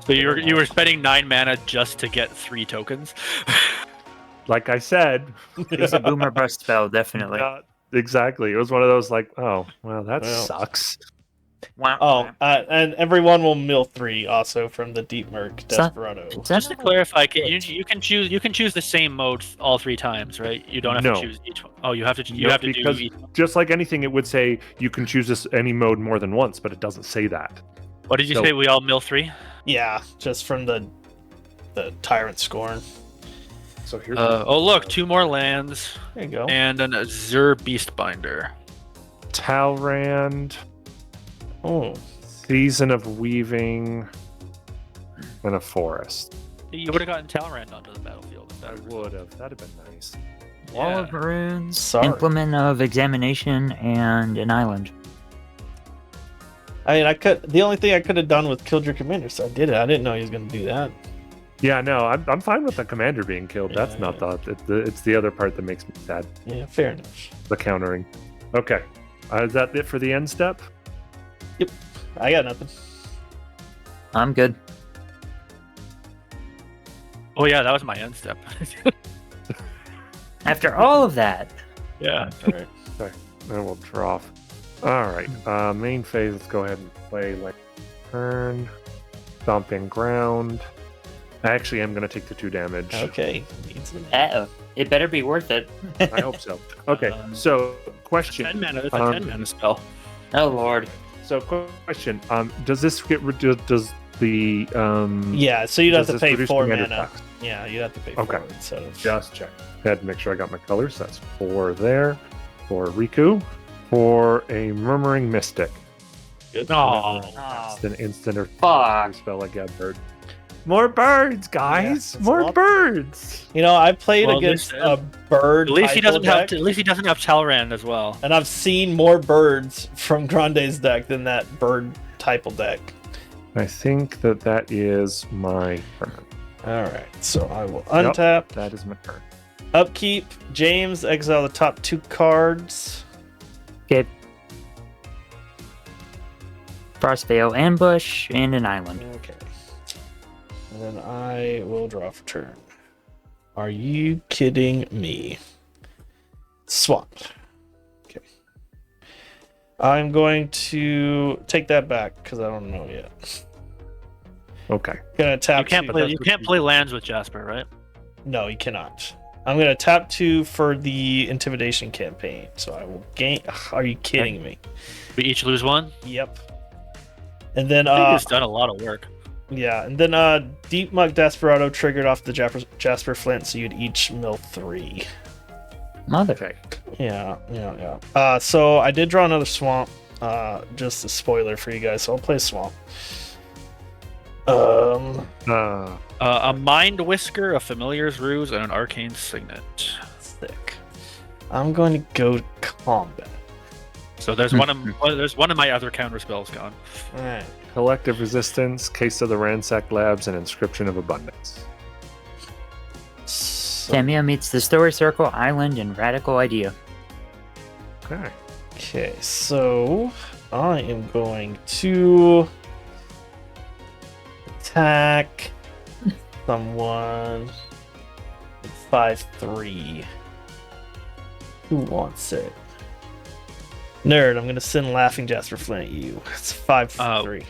So you were spending 9 mana just to get 3 tokens. Like I said, It's a boomer bust spell, definitely. exactly. It was one of those like, oh, well, that Well. sucks. Wow. Oh, and everyone will mill 3 also from the Deep Murk So- Desperado. Just to clarify, you can choose the same mode all 3 times, right? You don't have No. to choose each one. Oh, you have to No, have to do because each. just like anything, it would say you can choose this any mode more than once, but it doesn't say that. What did you so- say? We all mill 3? Yeah, just from the Tyrant Scorn. So here's Oh look, 2 more lands There you go. and an Azure Beastbinder. Talrand, Oh, Season of Weaving, and a forest. You would have gotten Talrand onto the battlefield. If I that would have. That'd have been nice. Wall Yeah. of Runes, Sorry. Implement of Examination, and an island. I mean, the only thing I could have done was killed your commander, so I did it. I didn't know he was going to do that. Yeah, no, I'm fine with the commander being killed. That's Yeah, not yeah. it's the other part that makes me sad. Yeah, fair enough. The countering. Okay, is that it for the end step? I got nothing. I'm good. Oh yeah, that was my end step. After all of that, Yeah. All right. Then we'll draw. All right, main phase. Let's go ahead and play like turn, stomping ground. I actually am going to take the 2 damage. Okay. Needs them. it better be worth it. I hope so. Okay, so question. 10 mana. It's a 10 mana spell. Oh lord. So question. Does this get rid? Does the Yeah, so you'd have does to this pay reduce 4 commander mana. tax? Yeah, you'd have to pay Okay. 4 instead of. Just check. Had to make sure I got my colors. That's 4 there for Riku. For a Murmuring Mystic. Good. Oh. It's an instant or Fuck. spell like a bird. More birds, guys! that's a More lot. birds! You know, I played Well, against this- a bird. At least he typo doesn't have. deck, At least he doesn't have Talrand as well. and I've seen more birds from Grande's deck than that bird type deck. I think that is my turn. All right, so I will untap, That is my turn. upkeep. James, exile the top 2 cards. Okay. Frostvale Ambush and an island. Okay. And then I will draw for turn. Are you kidding me? Swap. Okay. I'm going to take that back because I don't know yet. Okay. Gonna tap. You can't 2. play. You can't play lands with Jasper, right? No, you cannot. I'm gonna tap 2 for the intimidation campaign. So I will gain. Ugh, are you kidding me? We each lose 1. Yep. And then I think it's done a lot of work. yeah, and then Deep Muck Desperado triggered off the Jasper Flint, so you'd each mill 3. Mother. Okay. Yeah. So I did draw another swamp. Just a spoiler for you guys, so I'll play swamp. A Mind Whisker, a Familiar's Ruse, and an Arcane Signet. Sick. I'm going to go to combat. So there's one of my other counter spells gone. All right. Collective Resistance, Case of the Ransacked Labs, and Inscription of Abundance. So, Tamia meets the Story Circle, Island, and Radical Idea. Okay. okay, so I am going to attack someone with 5/3. Who wants it? Nerd, I'm going to send Laughing Jasper Flint at you. It's 5/3.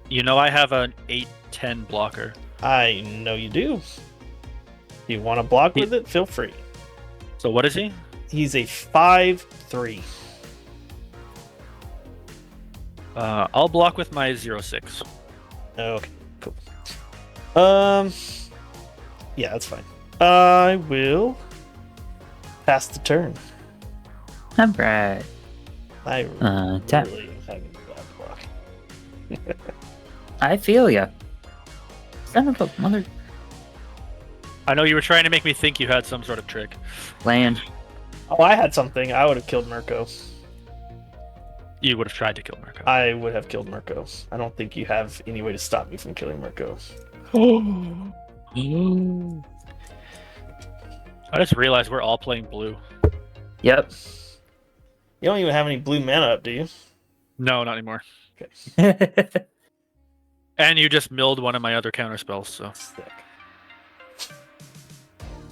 You know I have an 8/10 blocker. I know you do. If you want to block with it, feel free. So what is he? He's a 5/3. I'll block with my 0/6. Okay, cool. Yeah, that's fine. I will pass the turn. Alright. I Tap. really am having bad luck. I feel ya. Son of a mother. I know you were trying to make me think you had some sort of trick. Land. Oh, I had something. I would have killed Mirko. You would have tried to kill Mirko. I would have killed Mirko. I don't think you have any way to stop me from killing Mirko. I just realized we're all playing blue. Yep. You don't even have any blue mana up, do you? No, not anymore. Okay. And you just milled one of my other counter spells, so. Sick.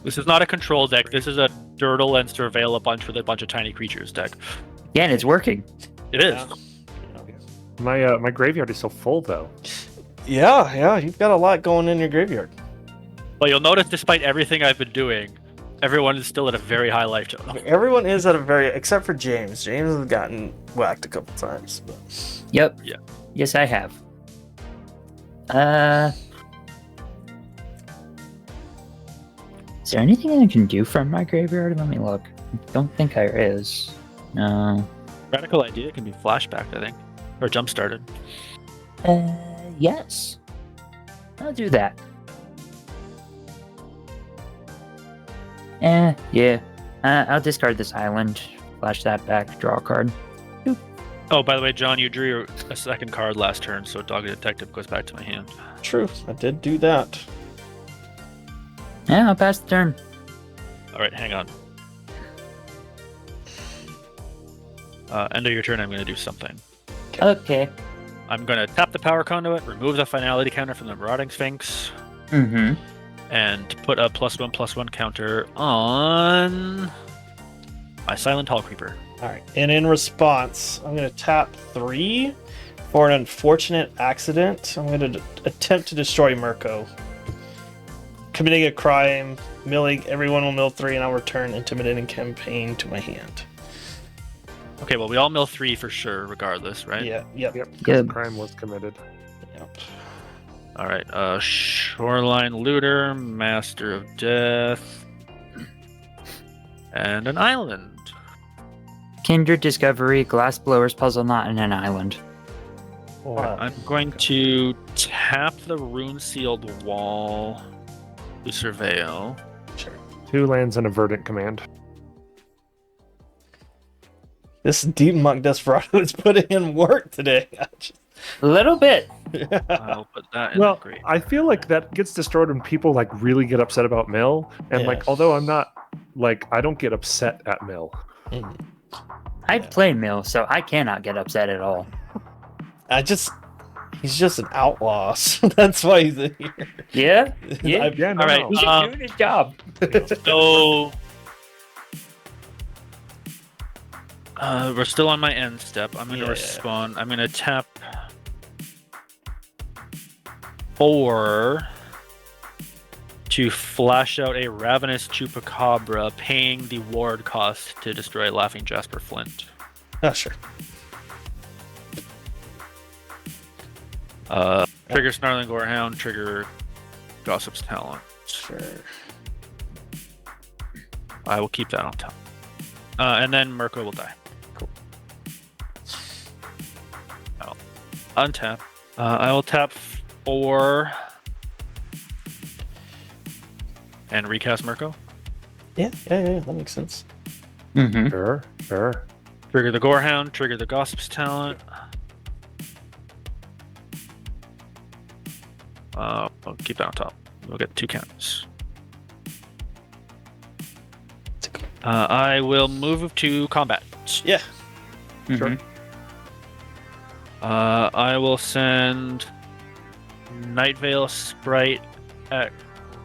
This is not a control deck. This is a Dirtle and Surveil a bunch with a bunch of tiny creatures deck. Yeah, and it's working. It is. Yeah. My graveyard is so full though. Yeah, you've got a lot going in your graveyard. But you'll notice despite everything I've been doing, everyone is still at a very high life total. Everyone is at a very, except for James. James has gotten whacked a couple times. But... Yep. Yeah. Yes, I have. Is there anything I can do from my graveyard? Let me look. Don't think there is. No. Radical Idea can be flashbacked, I think. Or jump started. Yes. I'll do that. Yeah. I'll discard this island, flash that back, draw a card. Oh, by the way, John, you drew a second card last turn, so Dog Detective goes back to my hand. True, I did do that. Yeah, I'll pass the turn. All right, hang on. End of your turn, I'm going to do something. Okay. I'm going to tap the power conduit, remove the finality counter from the Marauding Sphinx, Mm-hmm. and put a +1/+1 counter on my Silent Hall Creeper. All right, and in response, I'm going to tap 3 for an unfortunate accident. I'm going to attempt to destroy Mirko. Committing a crime, milling, everyone will mill 3, and I'll return Intimidating Campaign to my hand. Okay, well, we all mill 3 for sure, regardless, right? Yeah, yep. Yep, because Good. crime was committed. Yep. All right, Shoreline Looter, Master of Death, and an island. Kindred Discovery, Glassblower's Puzzle Knot, and an island. I'm going to tap the Rune-Sealed Wall to surveil. Sure. 2 lands and a Verdant Command. This Deep Monk Desperado is putting in work today. A little bit. I'll put that in Well, the grave. I feel like that gets destroyed when people like really get upset about mill, and Yeah. like although I'm not like I don't get upset at mill. Mm. I play Mill, so I cannot get upset at all. He's just an outlaw, so that's why he's in here. Yeah? Yeah. Yeah, no, All right, no. He's just doing his job. So we're still on my end step. I'm going to Yeah. respond. I'm going to tap 4 to flash out a Ravenous Chupacabra, paying the ward cost to destroy Laughing Jasper Flint. Oh, sure. Trigger Snarling Gorehound, trigger Gossip's Talent. Sure. I will keep that on top. And then Mirko will die. Cool. I'll untap. I will tap 4 and recast Mirko. Yeah, that makes sense. Mm-hmm. Sure. Trigger the Gorehound, trigger the Gossip's Talent. I'll keep that on top. We'll get 2 counters. I will move to combat. Yeah. Mm-hmm. I will send Night Veil Sprite at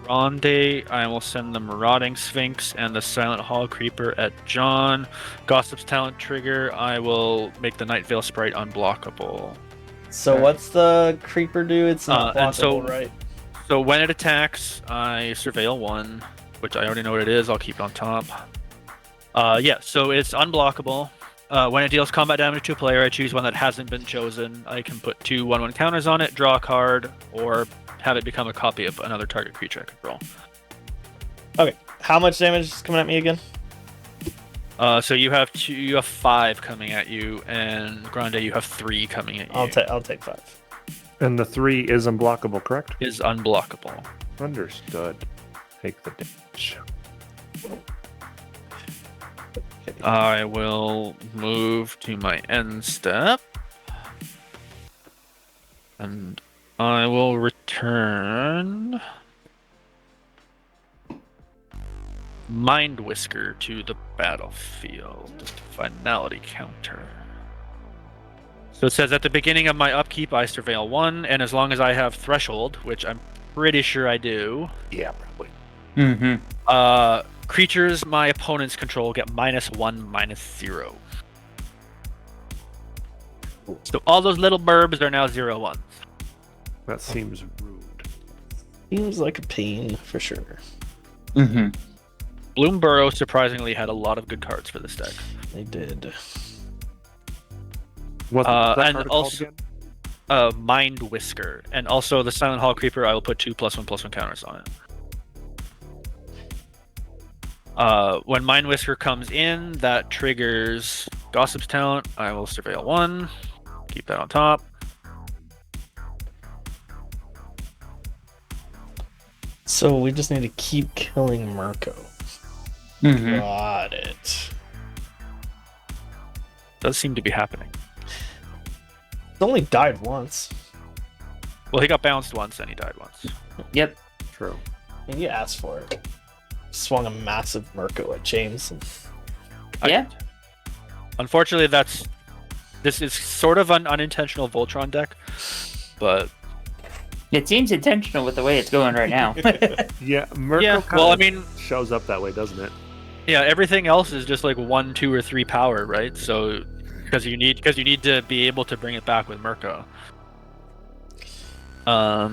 Ronde. I will send the Marauding Sphinx and the Silent Hall Creeper at John. Gossip's Talent trigger. I will make the Night Veil Sprite unblockable. So what's the creeper do? It's not and so- blockable, right? So when it attacks, I surveil 1, which I already know what it is. I'll keep it on top. Yeah, so it's unblockable. When it deals combat damage to a player, I choose one that hasn't been chosen. I can put 2 1/1 counters on it, draw a card, or have it become a copy of another target creature I control. Okay. How much damage is coming at me again? So you have 5 coming at you, and Grande, you have 3 coming at you. I'll take 5. And the 3 is unblockable, correct? Is unblockable. Understood. Take the damage. I will move to my end step. And I will return Mind Whisker to the battlefield. Finality counter. So it says at the beginning of my upkeep, I surveil 1, and as long as I have Threshold, which I'm pretty sure I do, Yeah, probably. Mm-hmm. creatures my opponents control get -1, -0. So all those little burbs are now 0/1s. That seems rude. Seems like a pain for sure. Mm-hmm. Bloomburrow surprisingly had a lot of good cards for this deck. They did. What's that and card called also- again? Mind Whisker, and also the Silent Hall Creeper. I will put 2 +1/+1 counters on it. When Mind Whisker comes in, that triggers Gossip's Talent. I will surveil 1, keep that on top. So we just need to keep killing Mirko. Mm-hmm. Got it. Does seem to be happening. It's only died once. Well, he got bounced once and he died once. Yep. True. I mean, you asked for it. Swung a massive Murko at James. And... Yeah. Unfortunately, this is sort of an unintentional Voltron deck, but It seems intentional with the way it's going right now. Yeah, Mirko yeah. kinda Well, I mean, shows up that way, doesn't it? yeah, everything else is just like 1, 2, or 3 power, right? So because you need to be able to bring it back with Mirko. All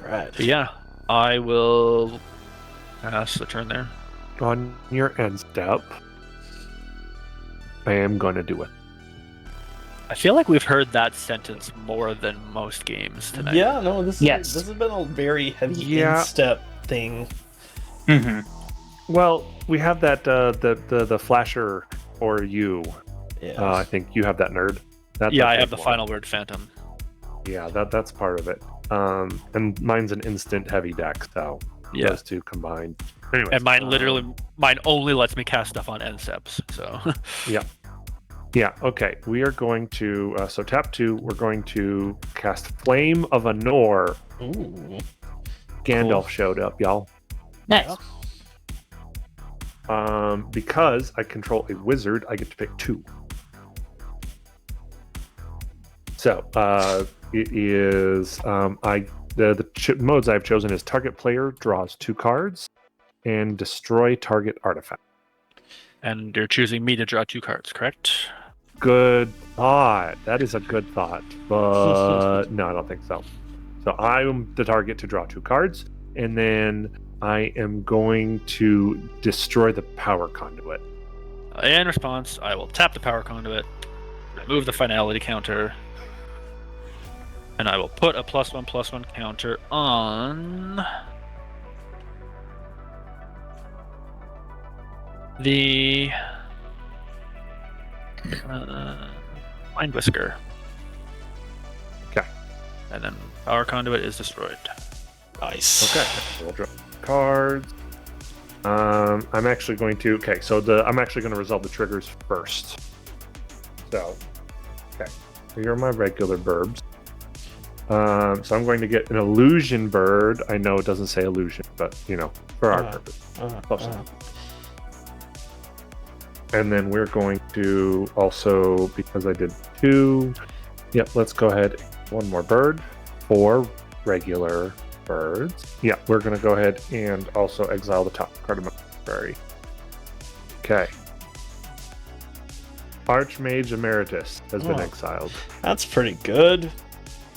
right. But yeah, I will pass the turn there. On your end step, I am going to do it. I feel like we've heard that sentence more than most games tonight. Yeah, no, this Yes. has been a very heavy Yeah. in-step thing. Mm-hmm. Well, we have that the flasher or you. Yeah. I think you have that nerd. That's Yeah, a I big have the one. final word Phantom. Yeah, that's part of it. And mine's an instant heavy deck, so Yeah. those two combined. Anyways, And mine only lets me cast stuff on end steps. So Yeah, okay. We are going to so tap 2, we're going to cast Flame of Anor. Ooh. Gandalf showed up, y'all. Nice. Because I control a wizard, I get to pick 2. So it is the modes I've chosen is target player draws 2 cards and destroy target artifact. and you're choosing me to draw 2 cards, correct? Good thought. That is a good thought, but no, I don't think so. So I'm the target to draw 2 cards, and then I am going to destroy the power conduit. In response, I will tap the power conduit, remove the finality counter, and I will put a +1/+1 counter on the Mind Whisker. Okay. And then power conduit is destroyed. Nice. Okay, so we'll draw cards. I'm actually going to I'm actually going to resolve the triggers first. So, okay, so you're my regular burbs. So I'm going to get an illusion bird. I know it doesn't say illusion, but for our purpose. Close enough. And then we're going to also, because I did 2, let's go ahead. 1 more bird, 4 regular birds. Yeah, we're going to go ahead and also exile the top card of my library. Okay. Archmage Emeritus has been exiled. That's pretty good.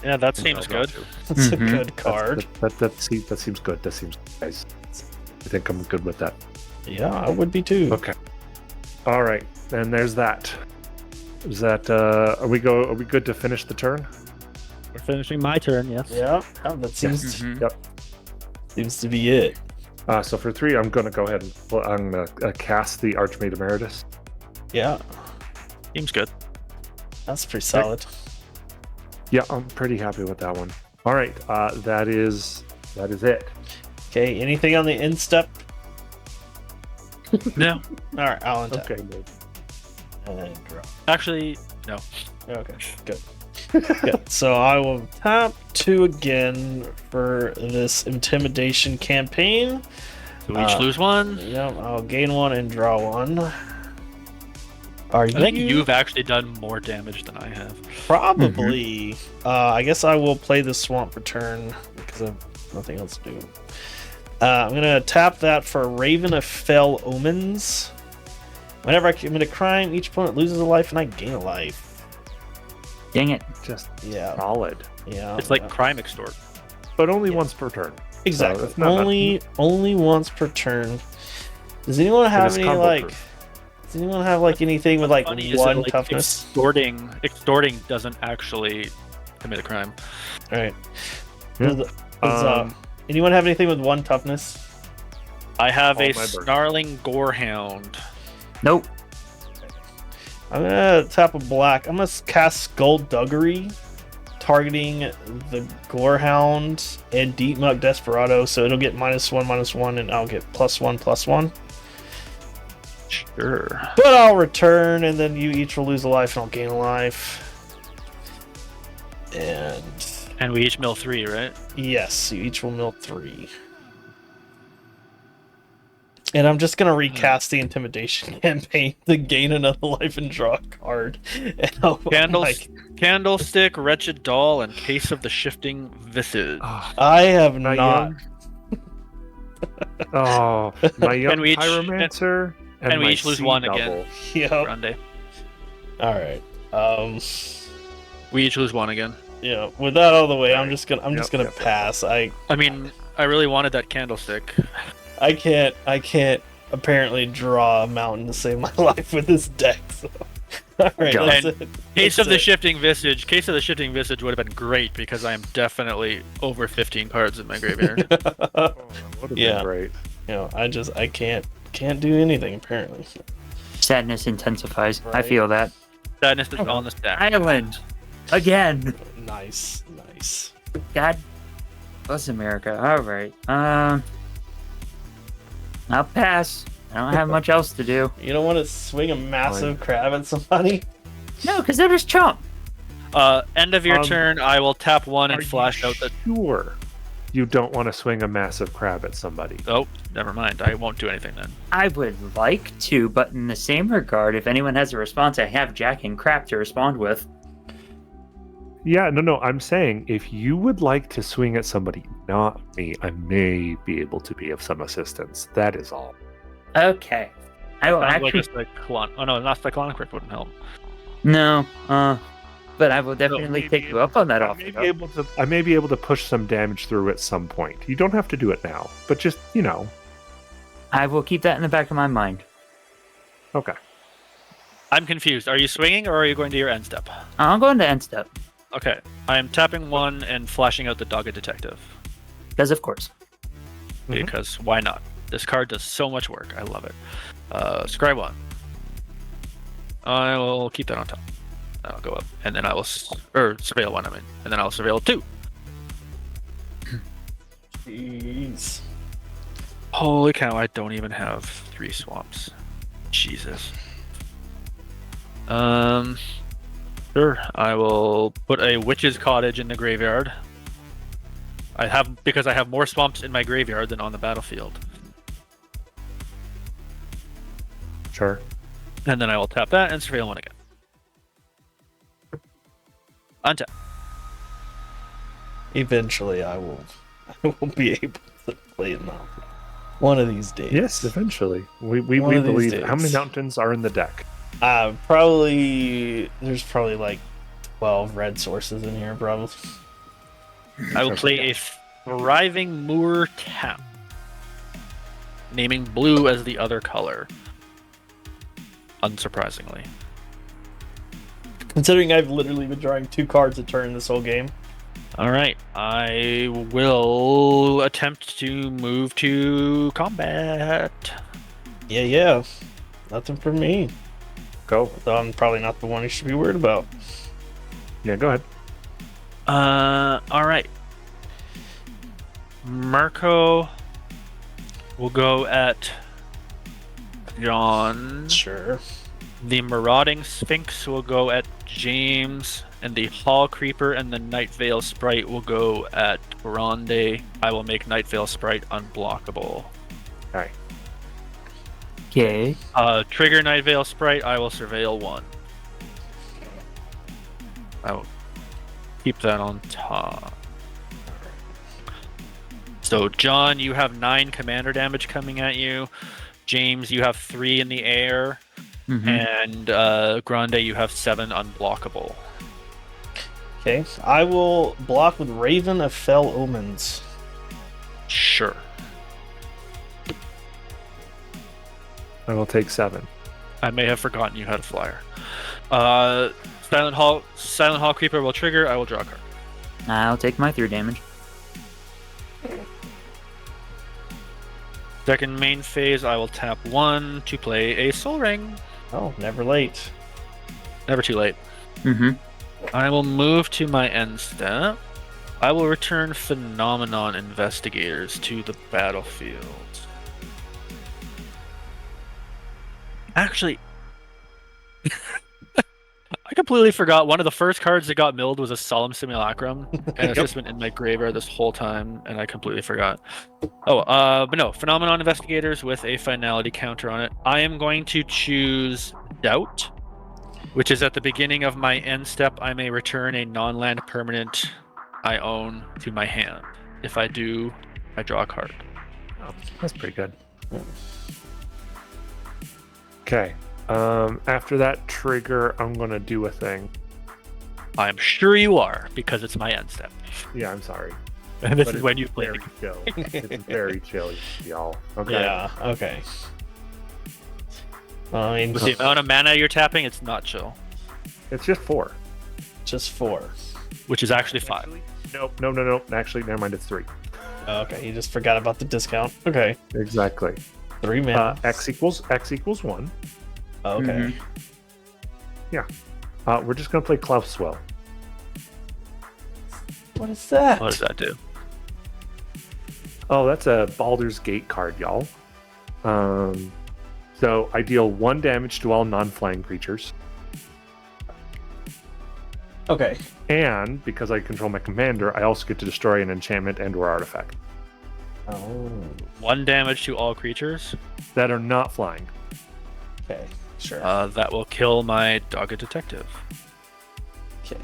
Yeah, that seems good. That's Mhm. a good card. That seems good. That seems nice. I think I'm good with that. Yeah, I would be too. Okay. All right, and there's that. Is that are we good to finish the turn? We're finishing my turn, yes. Yeah, that seems Mhm. seems to be it. So for 3, I'm going to go ahead and I'm going to cast the Archmage Emeritus. Yeah, Seems good. that's pretty solid. Yeah, I'm pretty happy with that one. All right, that is it. Okay, anything on the instep? No, All right, I'll untap. Okay. And draw. actually, no. Okay, good. Good. So I will tap 2 again for this intimidation campaign. So we each lose 1. Yep, I'll gain 1 and draw 1. Are you? I think you've actually done more damage than I have. Probably. I guess I will play the swamp return because I have nothing else to do. I'm gonna tap that for Raven of Fell Omens. Whenever I commit a crime, each opponent loses a life and I gain a life. Dang it. Just Yeah, solid, yeah. It's like yeah. crime extort. but only once per turn. Exactly. So it's not- only once per turn. Does anyone have is any combo like? proof. Does anyone have like anything with like Funny is 1 that, like, toughness? Extorting doesn't actually commit a crime. All right. Yeah. Does, anyone have anything with 1 toughness? I have All a my birds. snarling gorehound. Nope. I'm gonna tap a black. I'm gonna cast Skullduggery, targeting the Gorehound and Deep Muck Desperado, so it'll get -1/-1, and I'll get +1/+1. Sure. But I'll return, and then you each will lose a life, and I'll gain a life. And we each mill 3, right? Yes, you each will mill 3. And I'm just gonna recast the intimidation campaign to gain another life and draw a card. And Candlestick, Wretched Doll, and Case of the Shifting Visage. I have My not. My young And we each- pyromancer, and we my each lose sea 1 double. again. Yep. Grande. All right. We each lose 1 again. Yeah. With that out of the way, I'm Right. just gonna Yep. pass. I mean, I really wanted that candlestick. I can't apparently draw a mountain to save my life with this deck. So. All right. God. That's And it. Case That's of the it. Shifting Visage. Case of the Shifting Visage would have been great because I am definitely over 15 cards in my graveyard. That would have Yeah. been great. You know, I can't do anything apparently. Sadness intensifies. I Right. feel that. Sadness is on the stack. Island. Again. Nice. God bless America. All right. I'll pass. I don't have much else to do. You don't want to swing a massive crab at somebody? No, because they're just chump. End of your Um, turn, I will tap 1 and Are flash you out the. sure you don't want to swing a massive crab at somebody? Oh, never mind. I won't do anything then. I would like to, but in the same regard, if anyone has a response, I have Jack and Crap to respond with. Yeah, no. I'm saying if you would like to swing at somebody, not me, I may be able to be of some assistance. That is all. Okay. I will Sounds like actually. a cyclone. Oh no, not cyclonic rift wouldn't help. No. But I will definitely maybe take you up on that I offer. may, though. be able to, I may be able to push some damage through at some point. You don't have to do it now, but just, I will keep that in the back of my mind. Okay. I'm confused. Are you swinging or are you going to your end step? I'm going to end step. Okay. I am tapping 1 and flashing out the Dogged Detective. Because, of course. Mhm. Because why not? This card does so much work. I love it. Scry 1. I will keep that on top. I'll go up. And then I will... surveil 1, I mean. And then I'll surveil 2. Jeez. Holy cow, I don't even have 3 swamps. Jesus. Sure. I will put a Witch's Cottage in the graveyard. Because I have more swamps in my graveyard than on the battlefield. Sure. And then I will tap that and surveil 1 again. Untap. Eventually, I will be able to play it now. One of these days. Yes, eventually. We One of these believe. days. How many mountains are in the deck? There's probably like 12 red sources in here, probably. I will play a Thriving Moor Tap, naming blue as the other color. Unsurprisingly. Considering I've literally been drawing 2 cards a turn this whole game. Alright, I will attempt to move to combat. Yeah. Nothing for me. Go. Though I'm probably not the one you should be worried about. Yeah, go ahead. Alright. Marco will go at John. Sure. The Marauding Sphinx will go at James, and the Hall Creeper and the Night Veil Sprite will go at Grande. I will make Night Veil Sprite unblockable. Alright. Okay. Trigger Night Veil Sprite, I will surveil 1. I will keep that on top. So, John, you have 9 commander damage coming at you. James, you have 3 in the air. Mhm. And Grande, you have 7 unblockable. Okay. I will block with Raven of Fell Omens. Sure. I will take 7. I may have forgotten you had a flyer. Silent Hall Creeper will trigger. I will draw a card. I'll take my 3 damage. Second main phase, I will tap 1 to play a Soul Ring. Oh, never late. Never too late. Mm-hmm. I will move to my end step. I will return Phenomenon Investigators to the battlefield. Actually, I completely forgot. One of the first cards that got milled was a Solemn Simulacrum, and it's just been in my graveyard this whole time, and I completely forgot. Oh, but no, Phenomenon Investigators with a finality counter on it. I am going to choose Doubt, which is at the beginning of my end step. I may return a non-land permanent I own to my hand. If I do, I draw a card. Oh, that's pretty good. Okay. After that trigger, I'm gonna do a thing. I'm sure you are, because it's my end step. Yeah, I'm sorry. And this But is it's when you play. very chill. It's very chill, y'all. Okay. Yeah. Okay. I mean, With the amount of mana you're tapping, it's not chill, It's just 4. just 4. which is actually 5. Actually, nope. No. Actually, never mind. It's 3. Okay, you just forgot about the discount. Okay, Exactly. 3 mana. X equals 1. Okay. We're just gonna play Klauswell. What is that? What does that do? Oh, that's a Baldur's Gate card, y'all. So I deal 1 damage to all non-flying creatures, Okay. and because I control my commander, I also get to destroy an enchantment and/or artifact Oh. 1 damage to all creatures. that are not flying. Okay. Sure. That will kill my Dogged Detective. Okay.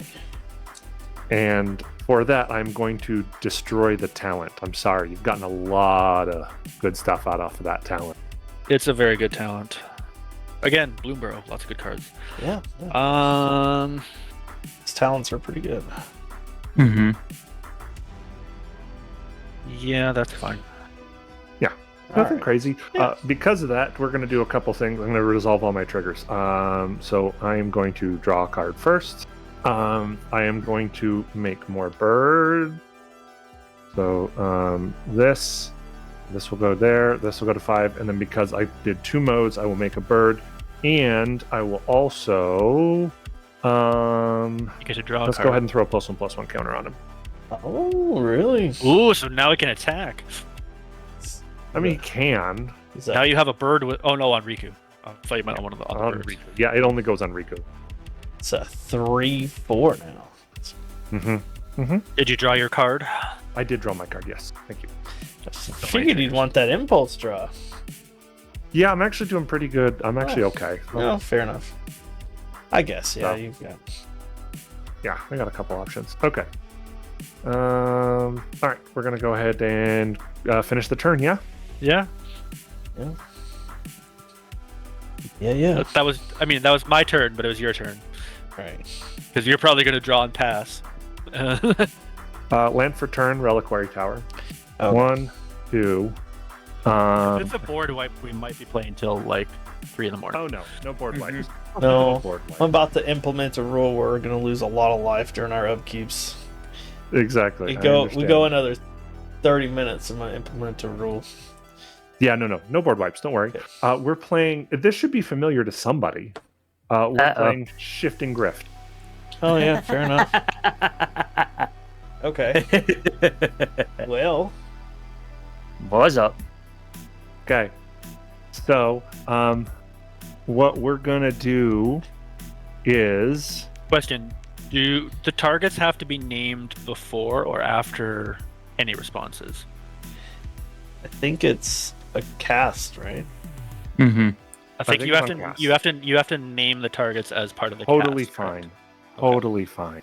And for that, I'm going to destroy the talent. I'm sorry, you've gotten a lot of good stuff out off of that talent. It's a very good talent. Again, Bloomborough, lots of good cards. Yeah. yeah. His His talents are pretty good. Mm-hmm. Yeah, that's fine. Nothing Alright. crazy. Yeah. Because of that, we're going to do a couple things. I'm going to resolve all my triggers. So I am going to draw a card first. I am going to make more bird. So this will go there. This will go to 5. And then because I did 2 modes, I will make a bird. And I will also... You get to draw a let's card. go ahead and throw a +1/+1 counter on him. Oh, really? Ooh, so now we can attack. I mean, he can. Is that, Now you have a bird with... Oh, no, on Riku. I thought you meant on one of the other On birds. Riku. Yeah, it only goes on Riku. it's a 3/4 now. Mm-hmm. Did you draw your card? I did draw my card, yes. Thank you. Just figured you'd want that impulse draw. Yeah, I'm actually doing pretty good. I'm actually okay. No, fair enough. I guess. Yeah, Oh. you've got. Yeah, I got a couple options. Okay. All right, we're gonna go ahead and finish the turn. Yeah. Yeah. Yeah. That was... I mean, that was my turn, but it was your turn. Right. Because you're probably going to draw and pass. Land for turn, Reliquary Tower. Okay. 1, 2. If it's a board wipe, we might be playing till like 3 in the morning. Oh no board wipes. No. board wipes. I'm about to implement a rule where we're going to lose a lot of life during our upkeeps. Exactly. We I go understand. another 30 minutes. I'm gonna implement a rule. Yeah, no board wipes. Don't worry. Okay. We're playing. This should be familiar to somebody. We're Uh-oh. playing Shifting Grift. Oh yeah, fair enough. Okay. Well, What's up? Okay. So, what we're gonna do is Question: do the targets have to be named before or after any responses? I think it's a cast, right? Mm-hmm. I think think you it's have on to cast. you have to name the targets as part of the totally cast, correct? fine. Okay. Totally fine.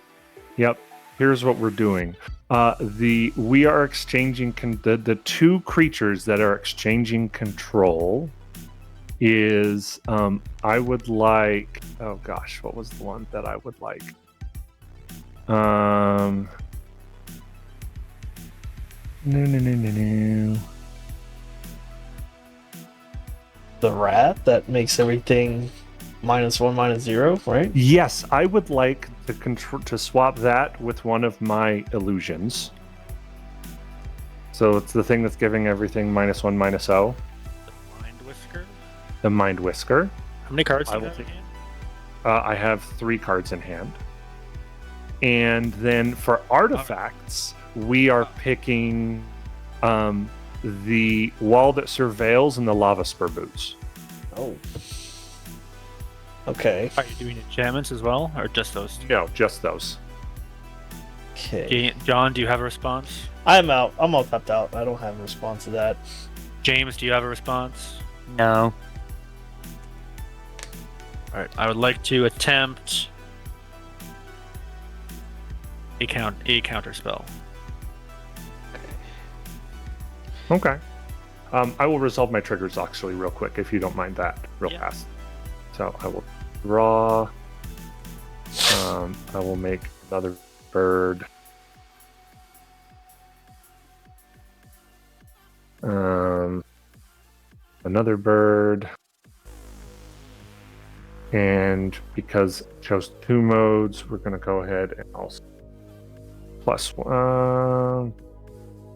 Yep. Here's what we're doing. We are exchanging the 2 creatures that are exchanging control is I would like, oh gosh, what was the one that I would like? No. The rat that makes everything -1, -0, right? Yes, I would like to swap that with one of my illusions. So it's the thing that's giving everything -1, -0. The Mind Whisker. The Mind Whisker. How many cards I do you will have take- in hand? I have 3 cards in hand. And then for artifacts, we are picking the Wall That Surveils and the Lava Spur Boots. Oh. Okay. Are you doing enchantments as well, or just those? No, just those. Okay. John, do you have a response? I'm out. I'm all tapped out. I don't have a response to that. James, do you have a response? No. All right. I would like to attempt a counter spell. Okay. I will resolve my triggers actually real quick if you don't mind that real Yeah. fast. So I will draw. I will make another bird. Another bird. And because I chose 2 modes, we're going to go ahead and also +1.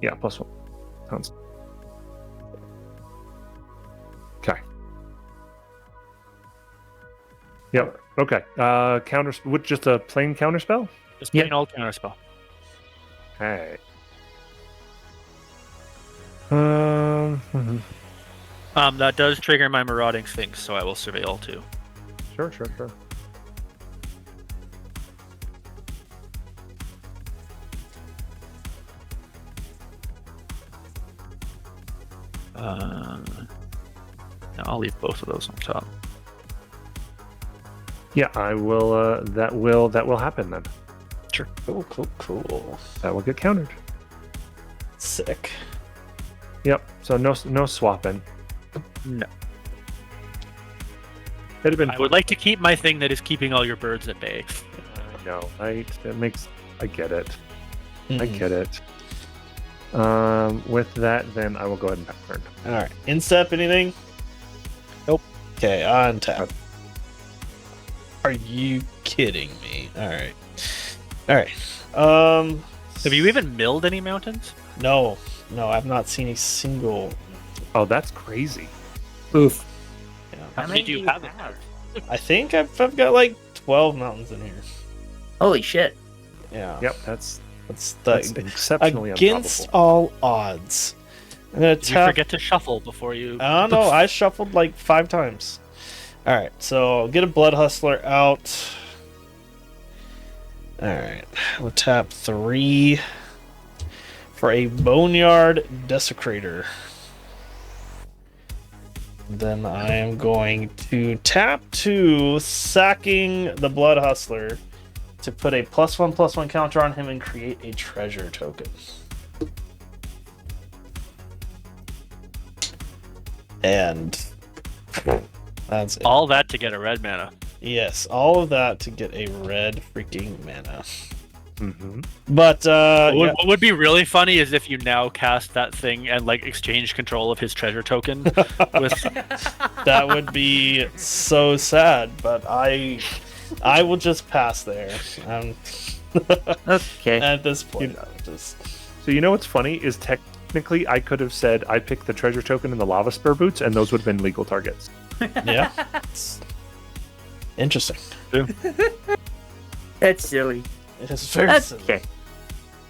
Yeah, +1. Sounds. Okay. Yep. Okay. Counter with just a plain counter spell? Just Yep. plain old counter spell. Okay. That does trigger my marauding sphinx, so I will surveil too. Sure. No, I'll leave both of those on top. Yeah, I will. That will happen then. Cool. That will get countered. Sick. Yep. So no swapping. No. It'd have been. I would like to keep my thing that is keeping all your birds at bay. I know, right? That makes. I get it. I Mhm. get it. With that, then I will go ahead and pass turn. All right. Instep, anything? Nope. Okay, on tap. Are you kidding me? All right. Have you even milled any mountains? No, I've not seen a single. Oh, that's crazy. Oof. Yeah. How many do you have? I think I've got like 12 mountains in here. Holy shit. Yeah. Yep, that's That's exceptionally against improbable. all odds. I'm gonna Did you tap. forget to shuffle before you? I don't know. I shuffled like 5 times. All right, so I'll get a blood hustler out. All right, we'll tap 3 for a boneyard desecrator. Then I am going to tap 2, sacking the blood hustler to put a +1/+1 counter on him and create a treasure token. And that's it. All that to get a red mana. Yes, all of that to get a red freaking mana. Mm-hmm. But What would be really funny is if you now cast that thing and like exchange control of his treasure token with. that would be so sad. But I will just pass there. Okay. At this point, I would just. So you know what's funny is technically I could have said I picked the treasure token and the lava spur boots, and those would have been legal targets. Yeah. It's interesting. That's silly. It is very That's silly. okay.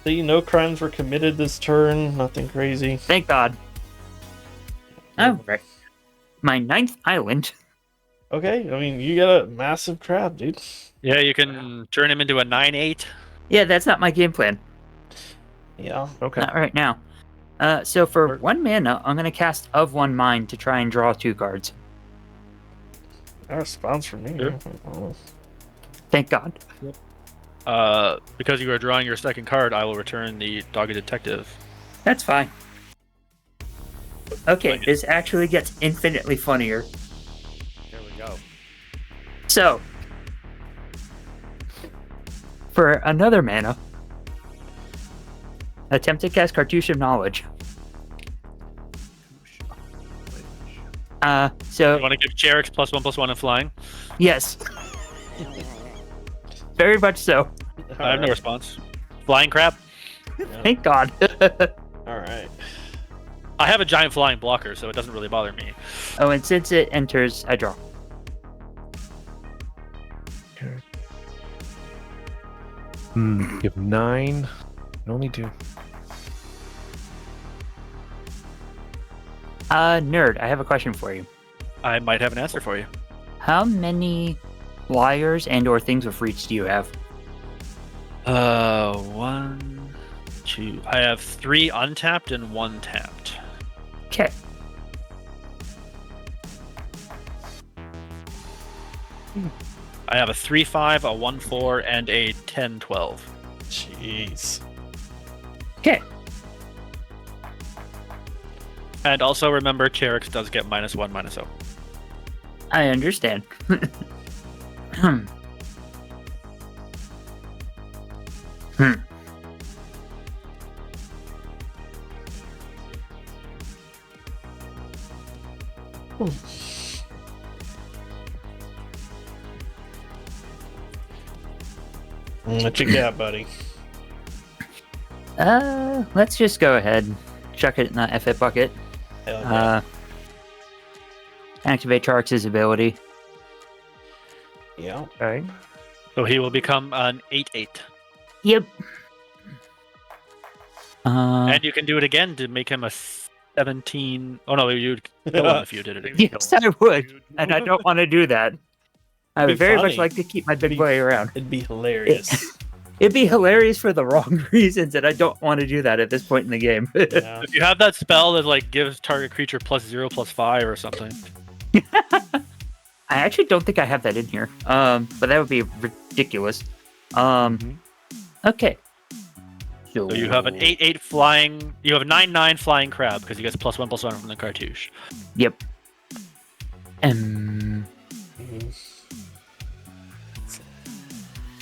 See, no crimes were committed this turn. Nothing crazy. Thank God. All right. My 9th island. Okay, I mean, you got a massive crab, dude. Yeah, you can turn him into a 9/8. Yeah, that's not my game plan. Yeah. Okay. Not right now. So for 1 mana, I'm going to cast Of One Mind to try and draw 2 cards. That responds for me. Sure. Oh. Thank God. Because you are drawing your second card, I will return the Dogged Detective. That's fine. Okay, this actually gets infinitely funnier. There we go. So, for another mana, attempt to cast Cartouche of Knowledge. So You want to give Jarix +1/+1 and flying? yes, very much so. I have no response. Flying crap? Thank God. All right. I have a giant flying blocker, so it doesn't really bother me. Oh, and since it enters, I draw. Give 9. Only 2. Nerd, I have a question for you. I might have an answer for you. How many flyers and/or things with reach do you have? 1, 2. I have 3 untapped and 1 tapped. Okay. I have a 3-5, a 1-4, and a 10-12. Jeez. Okay. And also remember, Cherix does get -1, -0. I understand. What you got, buddy? Let's just go ahead. Chuck it in the FF bucket. Hell yeah. Activate Charx's ability. Yeah. Okay. So he will become an 8/8. Yep. And you can do it again to make him a 17. Oh no, you'd kill him if you did it again. Yes, I would, and I don't want to do that. I would It'd be very funny. much like to keep my big It'd be- boy around. It'd be hilarious. It'd be hilarious for the wrong reasons, and I don't want to do that at this point in the game. Yeah. If you have that spell that like gives target creature +0/+5 or something. I actually don't think I have that in here. But that would be ridiculous. Okay. So you have an 8/8 flying. You have a 9/9 flying crab because he gets +1/+1 from the cartouche. Yep.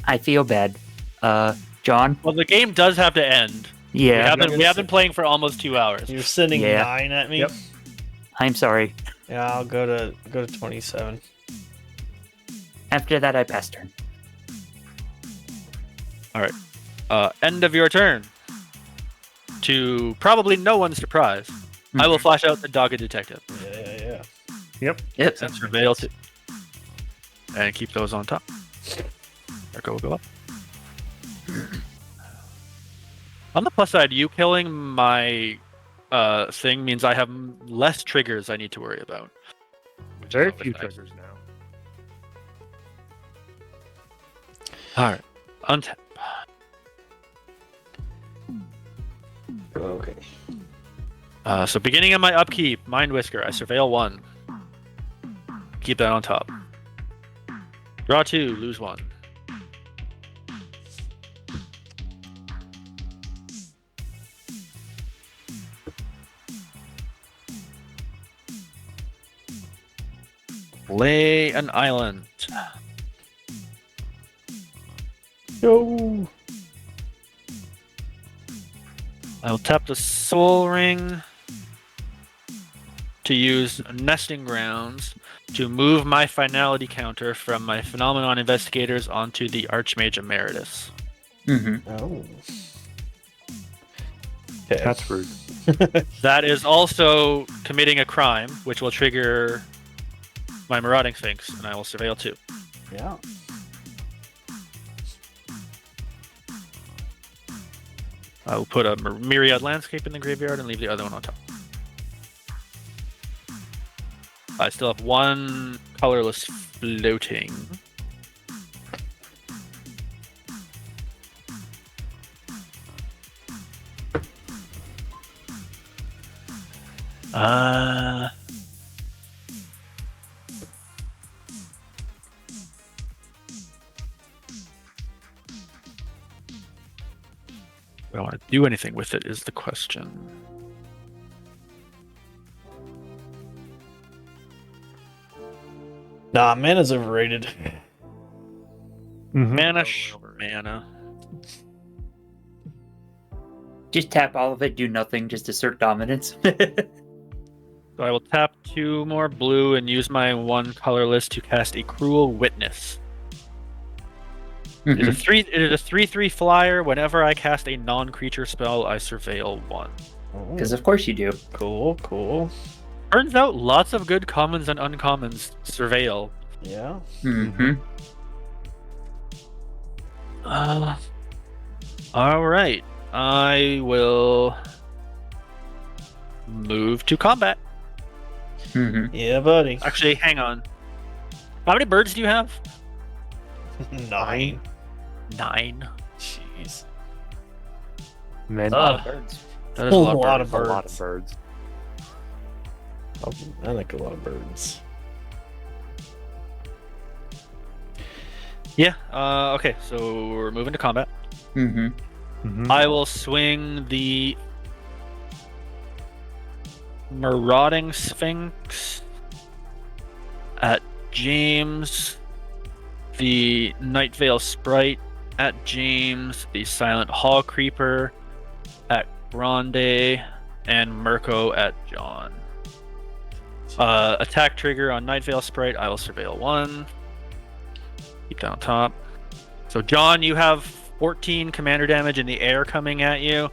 I feel bad. John? Well, the game does have to end. Yeah. We have been playing for almost 2 hours. You're sending Yeah. 9 at me. Yep. I'm sorry. Yeah, I'll go to 27. After that, I pass turn. End of your turn. To probably no one's surprise, I will flash out the Dogged Detective Yeah. Yep. and Surveil too, and keep those on top. Ergo will go up. On the plus side, you killing my thing means I have less triggers I need to worry about. Which Very is always few nice. triggers now. Alright. Untap. Okay. So beginning of my upkeep, Mind Whisker, I Surveil 1. Keep that on top. Draw 2, lose 1. Play an island. Yo. I will tap the Soul Ring to use Nesting Grounds to move my finality counter from my Phenomenon Investigators onto the Archmage Emeritus. Mm-hmm. Oh. Okay. That's rude. That is also committing a crime, which will trigger my Marauding Sphinx, and I will Surveil 2. Yeah. I will put a Myriad Landscape in the graveyard and leave the other one on top. I still have 1 colorless floating. Do I want to do anything with it is the question. Nah, mana's overrated. Mana, mana. Just tap all of it, do nothing, just assert dominance. So I will tap 2 more blue and use my 1 colorless to cast a Cruel Witness. It is a 3/3 flyer. Whenever I cast a non-creature spell, I Surveil 1. Because of course you do. Cool. Turns out lots of good commons and uncommons Surveil. Yeah. Mm-hmm. Alright. I will move to combat. Mm-hmm. Yeah, buddy. Actually, hang on. How many birds do you have? 9. 9. Jeez. Men, A lot of birds. That is a lot of of birds. a lot of birds. Oh, I like a lot of birds. Yeah. Okay. So we're moving to combat. Mm-hmm. Mhm. I will swing the Marauding Sphinx at James, the Night Veil Sprite at James, the Silent Hall Creeper at Grande, and Mirko at John. Attack trigger on Night Veil Sprite, I will surveil 1. Keep that on top. So John, you have 14 commander damage in the air coming at you.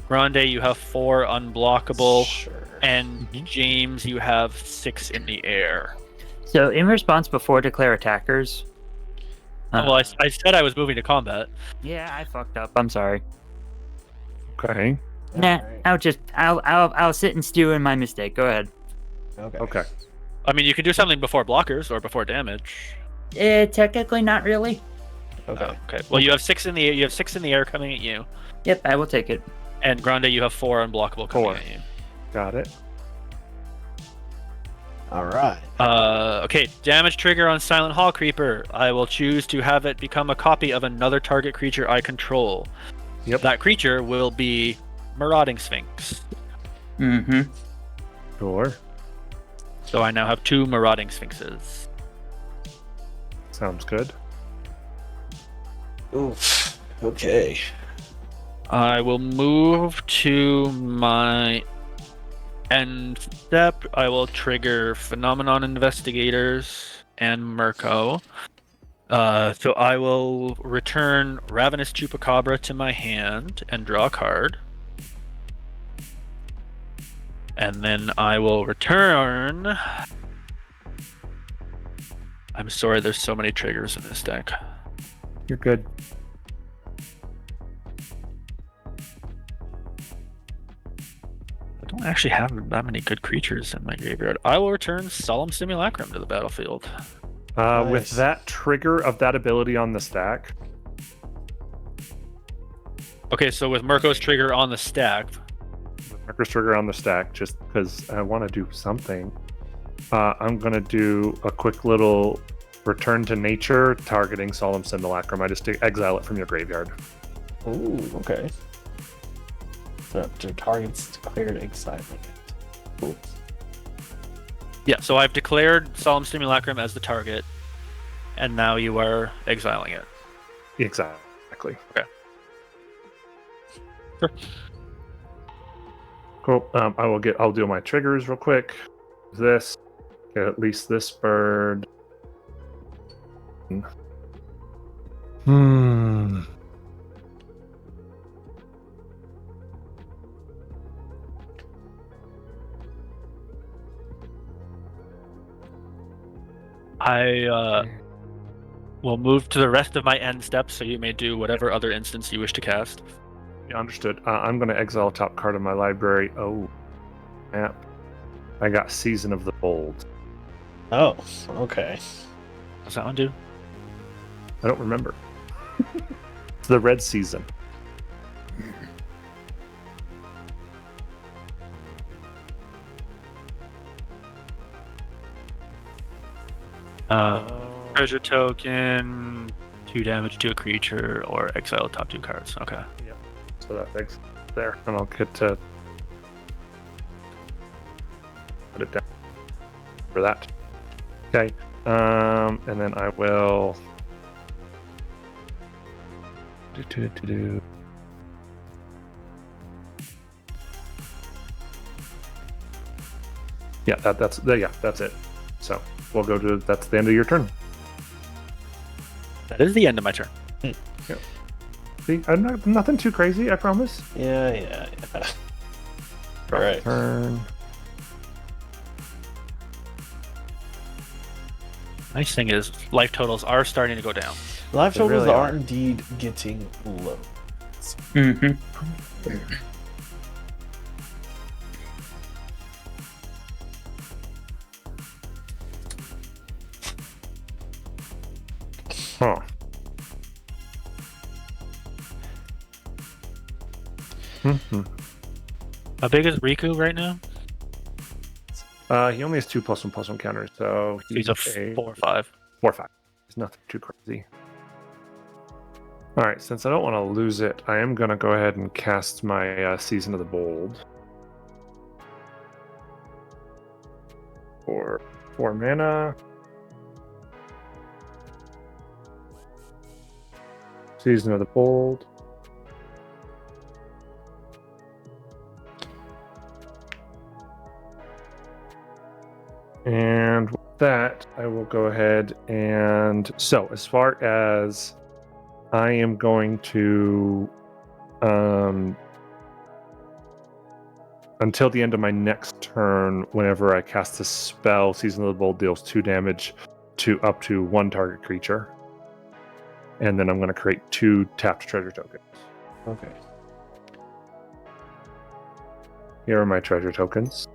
Grande, you have 4 unblockable. Sure. And James, you have 6 in the air. So in response, before declare attackers. Well, I said I was moving to combat. Yeah, I fucked up. I'm sorry. Okay. Nah, Alright. I'll sit and stew in my mistake. Go ahead. Okay. I mean, you can do something before blockers or before damage. Technically not really. Okay. Oh, okay. Well, you have 6 in the air. You have 6 in the air coming at you, Yep, I will take it. and Grande, you have 4 unblockable coming 4. at you. Got it. All right. Okay. Damage trigger on Silent Hall Creeper. I will choose to have it become a copy of another target creature I control. Yep. That creature will be Marauding Sphinx. Mm-hmm. Sure. So I now have 2 Marauding Sphinxes. Sounds good. Oof. Okay. I will move to my end step. I will trigger Phenomenon Investigators and Mirko. So I will return Ravenous Chupacabra to my hand and draw a card. And then I will return. I'm sorry, there's so many triggers in this deck. You're good. I don't actually have that many good creatures in my graveyard. I will return Solemn Simulacrum to the battlefield. With Nice. that trigger of that ability on the stack, Okay, so with Mirko's trigger on the stack, Marker's trigger on the stack, just because I want to do something, I'm going to do a quick little return to nature targeting Solemn Simulacrum. I just exile it from your graveyard. Ooh. Okay. So the target's declared exiling it. Cool. yeah, so I've declared Solemn Simulacrum as the target, and now you are exiling it. Exactly. Okay. Sure. Cool. I'll do my triggers real quick. This, get at least this bird. I will move to the rest of my end steps, so you may do whatever other instance you wish to cast. Yeah, understood. I'm going to exile top card of my library. Oh, map. I got Season of the Bold. Oh. Okay. What's that one do? I don't remember. It's the red season. Treasure token, 2 damage to a creature, or exile top 2 cards. Okay. So that thing's there, and I'll get to put it down for that. Okay. And then I will do. Yeah, that's it. So we'll go to that's the end of your turn. That is the end of my turn. See, nothing too crazy, I promise. Yeah. Drop Alright. turn. Nice thing is, life totals are starting to go down. Life They totals really are are. indeed getting low. Mm-hmm. Huh. Mm-hmm. How big is Riku right now? He only has 2+1/+1 counters, so He's a 4 or 5. 4/5. It's nothing too crazy. All right, since I don't want to lose it, I am going to go ahead and cast my Season of the Bold for 4 mana. Season of the Bold. And with that, I will go ahead and... So, as far as I am going to... until the end of my next turn, whenever I cast a spell, Season of the Bold deals 2 damage to up to 1 target creature. And then I'm going to create 2 tapped treasure tokens. Okay. Here are my treasure tokens.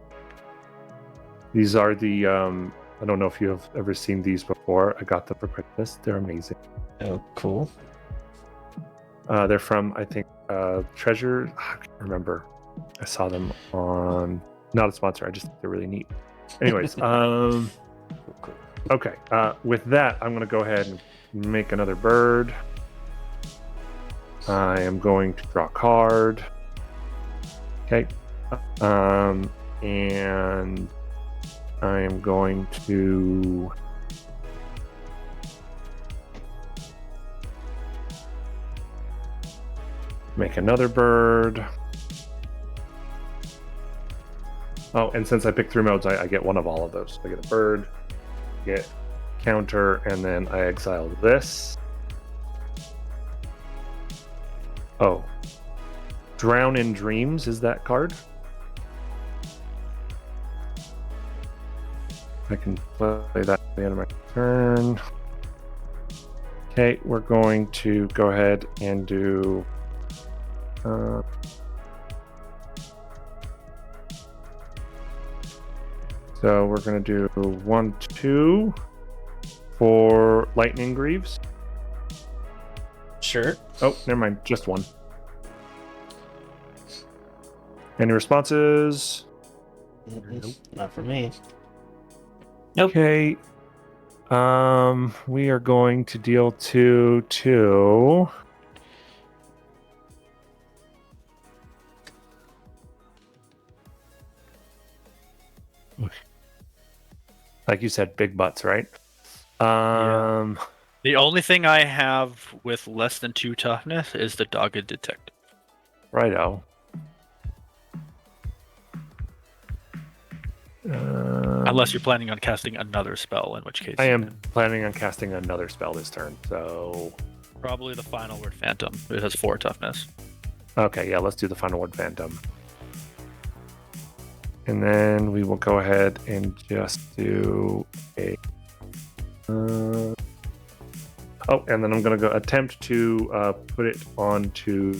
These are the, I don't know if you have ever seen these before. I got them for Christmas. They're amazing. Oh, cool. They're from, I think, Treasure. I can't remember. I saw them on, not a sponsor. I just think they're really neat. Anyways, Cool. okay. With that, I'm going to go ahead and make another bird. I am going to draw a card. Okay. And I am going to make another bird. Oh, and since I picked 3 modes, I get one of all of those. I get a bird, get counter, and then I exile this. Oh. Drown in Dreams is that card. I can play that at the end of my turn. Okay, we're going to go ahead and do... so we're going to do 1, 2 for Lightning Greaves. Sure. Oh, never mind, just 1. Any responses? Nope. Not for me. Nope. Okay. We are going to deal 2 to... Like you said, big butts, right? The only thing I have with less than 2 toughness is the Dogged Detective. Righto. Unless you're planning on casting another spell, in which case I am planning on casting another spell this turn, so... probably the Final Word Phantom. It has 4 toughness. Okay, yeah, let's do the Final Word Phantom. And then we will go ahead and just do a... oh, and then I'm going to go attempt to put it onto...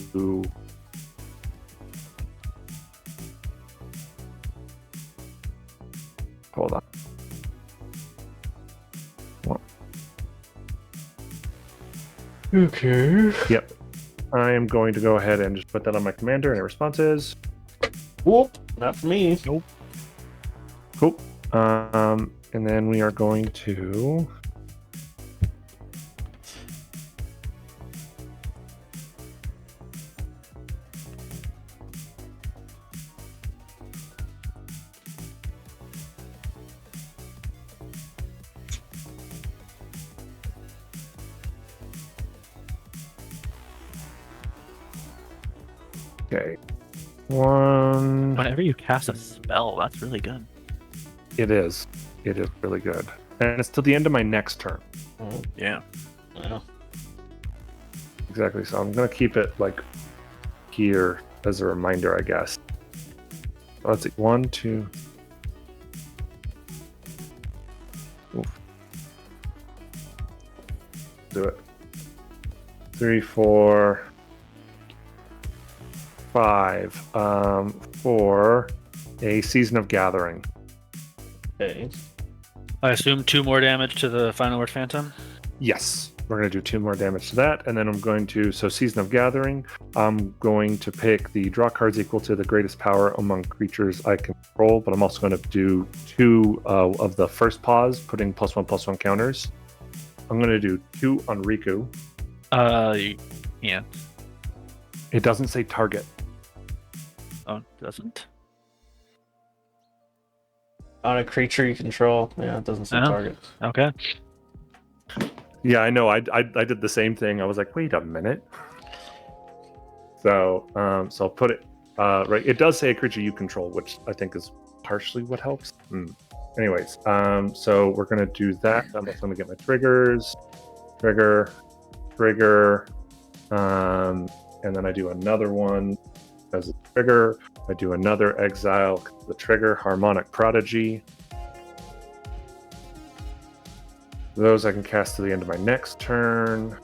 Hold on. Okay. Yep. I am going to go ahead and just put that on my commander, and it responses. Whoop. Not for me. Nope. Cool. And then we are going to... Okay. 1... Whenever you cast a spell, that's really good. It is. It is really good. And it's till the end of my next turn. Oh, Yeah. wow. Exactly. So I'm going to keep it like here as a reminder, I guess. Let's see. 1, 2. Oof. Do it. 3, 4, 5. For a Season of Gathering. Okay. I assume 2 more damage to the Final Word Phantom. Yes. we're going to do 2 more damage to that, and then I'm going to, so Season of Gathering, I'm going to pick the draw cards equal to the greatest power among creatures I control, but I'm also going to do 2 of the first pause, putting +1/+1 counters. I'm going to do 2 on Riku. Yeah. It doesn't say target. Oh, it doesn't? On a creature you control. Yeah, it doesn't say Oh. target. Okay. Yeah, I know. I did the same thing. I was like, wait a minute. So I'll put it right. It does say a creature you control, which I think is partially what helps. Anyways, so we're gonna do that. I'm just gonna get my triggers, trigger, and then I do another one as a trigger. I do another exile, the trigger, Harmonic Prodigy. Those I can cast to the end of my next turn.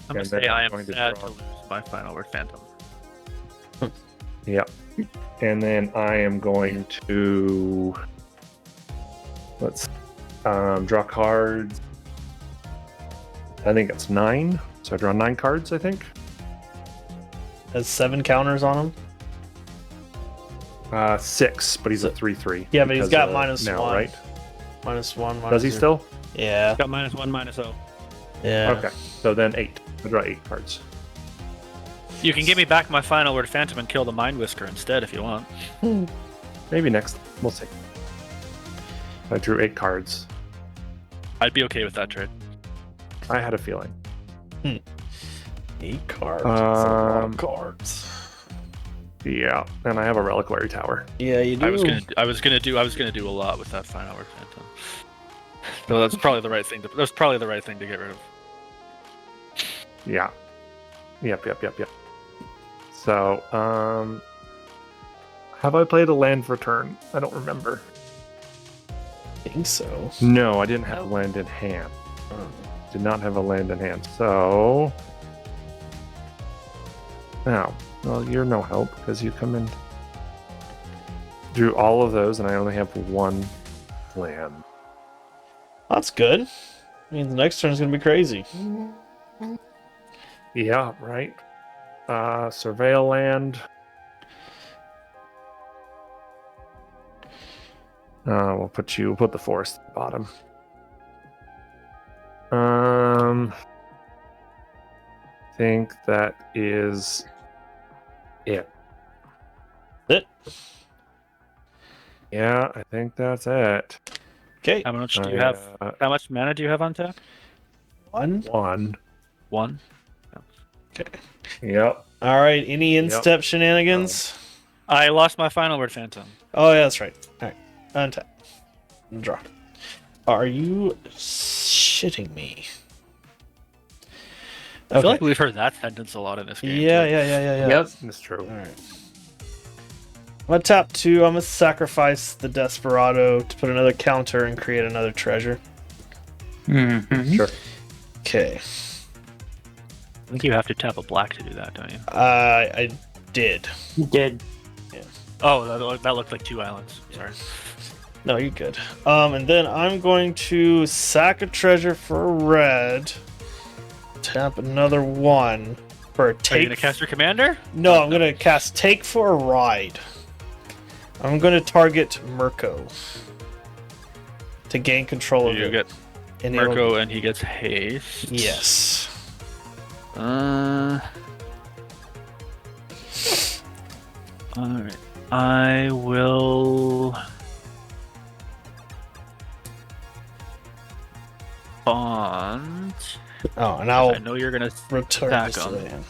I'm gonna And say then I I'm am going to sad draw- to lose my final word phantom. Yeah. And then I am going to draw cards. I think it's 9. So I draw 9 cards, I think. Has 7 counters on him. 6, but he's a 3/3. Yeah, but he's got because, -1. right? -1. Does he -0. still? Yeah. Got -1, -0. Yeah. Okay. So then 8. I draw 8 cards. You can give me back my final word phantom and kill the Mind Whisker instead if you want. Maybe next. We'll see. I drew 8 cards. I'd be okay with that trade. I had a feeling. 8 cards. That's a lot of Um, cards. Yeah, and I have a reliquary tower. Yeah, you do. I was gonna do a lot with that final word phantom. So that's probably the right thing to get rid of. Yeah. Yep. So, have I played a land for turn? I don't remember. I think so. No, I didn't have a land in hand. Did not have a land in hand. So, now, well, you're no help because you come in. Drew all of those, and I only have 1 land. That's good. Means the next turn is gonna be crazy. Yeah, right. Surveil land. We'll put the forest at the bottom. Think that is it. It. Yeah, I think that's it. Okay. How much do you have? How much mana do you have on tap? 1. 1. 1. Okay. Yep. All right. Any instep shenanigans? I lost my final word phantom. Oh yeah, that's right. All right. Untap. Draw. Are you shitting me? I feel like we've heard that sentence a lot in this game. Yeah. too. Yep. That's true. All right. I'm gonna tap 2. I'm gonna sacrifice the Desperado to put another counter and create another treasure. Mm-hmm. Sure. Okay. I think you have to tap a black to do that, don't you? I did. You did. Oh, that looked like 2 islands. Sorry. No, you're good. And then I'm going to sack a treasure for red. Tap another 1 for a take. Are you gonna cast your commander? No, I'm gonna cast Take for a Ride. I'm gonna target Mirko to gain control of You it. get And it'll- Mirko, and he gets haste. Yes. Alright. I will bond. Oh, and I I'll know you're gonna return attack this to him. the hand.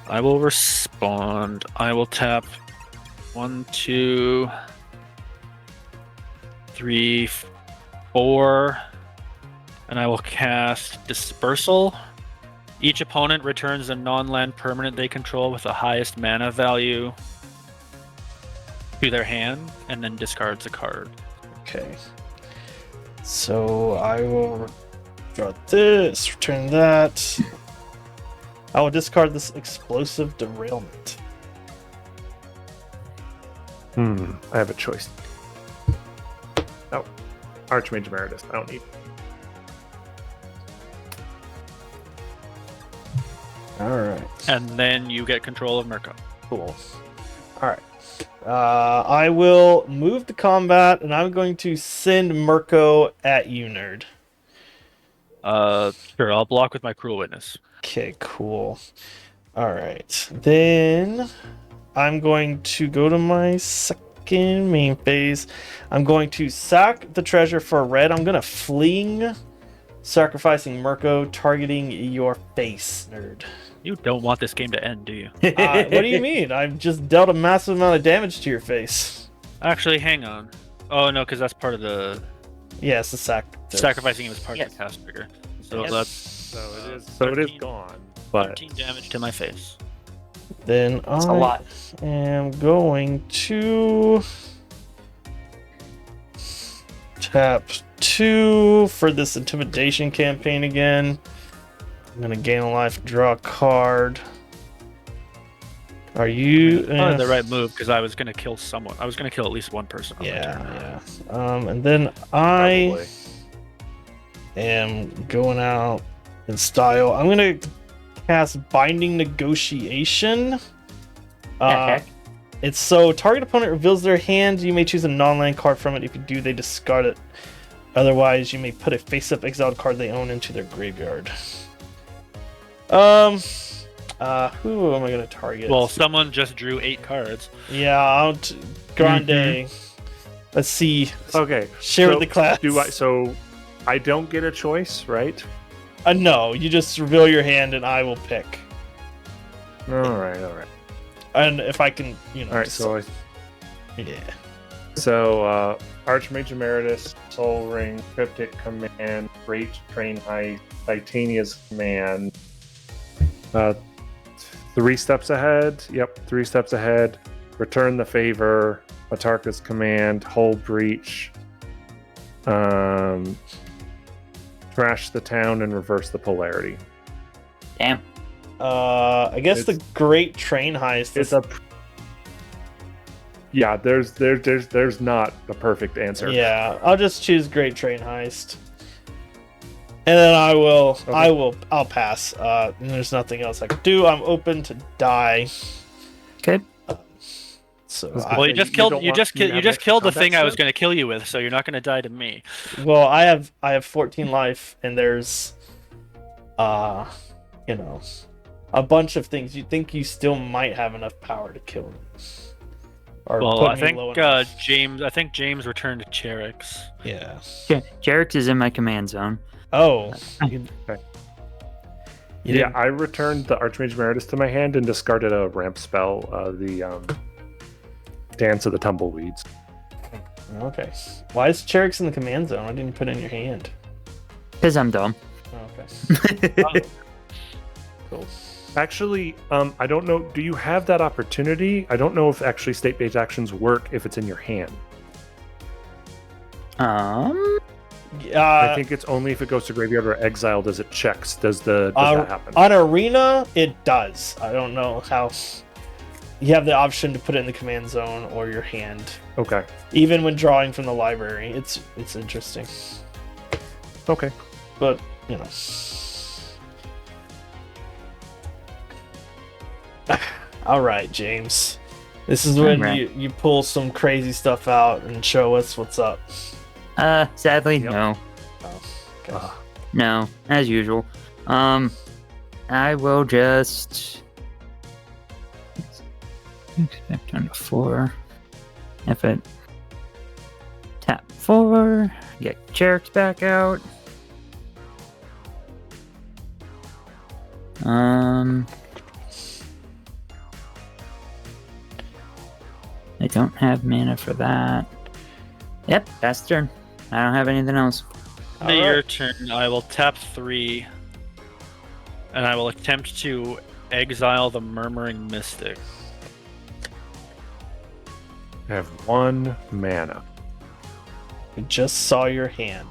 I will respond. I will tap 1, 2, 3, 4, and I will cast Dispersal. Each opponent returns a non-land permanent they control with the highest mana value to their hand, and then discards a card. Okay. So I will draw this, return that. I will discard this Explosive Derailment. I have a choice. Oh. Archmage Emeritus. I don't need. All right. And then you get control of Mirko. Cool. All right. I will move the combat, and I'm going to send Mirko at you, nerd. Sure, I'll block with my Cruel Witness. Okay, cool. All right. Then I'm going to go to my second main phase. I'm going to sack the treasure for a red. I'm going to fling, sacrificing Mirko, targeting your face, nerd. You don't want this game to end, do you? What do you mean? I've just dealt a massive amount of damage to your face. Actually, hang on. Oh, no, because that's part of the... Yeah, it's the sack. Sacrificing it was part Yes. of the cast trigger. So Yes. that's So it is gone. But 13 damage to my face. Then It's a lot. am going to tap 2 for this intimidation campaign again. I'm gonna gain a life, draw a card. Are you? Probably the right move because I was gonna kill someone. I was gonna kill at least one person. On my turn. Yeah. And then I probably. am going out in style. I'm gonna cast Binding Negotiation. Heck. It's so target opponent reveals their hand. You may choose a non-land card from it. If you do, they discard it. Otherwise, you may put a face-up exiled card they own into their graveyard. Who am I gonna target? Well, someone just drew 8 cards. Yeah, Grande. Let's see. okay. Share so with the class. So I don't get a choice, right? No, you just reveal your hand and I will pick. All right. And if I can, All right. So yeah. Archmage Emeritus, Soul Ring, Cryptic Command, Great Train Heist, Titania's Command. 3 steps ahead. Yep, 3 steps ahead. Return the Favor, Atarka's Command, Hull Breach, Trash the Town, and Reverse the Polarity. Damn. I guess It's- the Great Train Heist. It's a yeah. There's not a perfect answer. Yeah, I'll just choose Great Train Heist. And then I'll pass. There's nothing else I can do. I'm open to die. Okay. So Well, you just killed the thing I was going to kill you with, so you're not going to die to me. well, I have 14 life, and there's, a bunch of things. You think you still might have enough power to kill me. Or Well, put I me think low enough. James returned to Cherix. Yeah. Jarek is in my command zone. Oh. Okay. Yeah, I returned the Archmage Emeritus to my hand and discarded a ramp spell, the Dance of the Tumbleweeds. Okay. Why is Cherix in the command zone? Why didn't you put it in your hand? Because I'm dumb. Oh, okay. Cool. Actually, I don't know. Do you have that opportunity? I don't know if actually state-based actions work if it's in your hand. I think it's only if it goes to graveyard or exile does it checks. Does that happen? On Arena, it does. I don't know how. You have the option to put it in the command zone or your hand. Okay. Even when drawing from the library, it's interesting. Okay. But all right, James. This is when Alright. you pull some crazy stuff out and show us what's up. Sadly, Yep. no. Oh, okay. No, as usual. I will just expect down to 4. If it tap 4, get Cherix back out. I don't have mana for that. Yep, that's turn. I don't have anything else. May your turn. I will tap 3, and I will attempt to exile the Murmuring Mystic. I have 1 mana. We just saw your hand.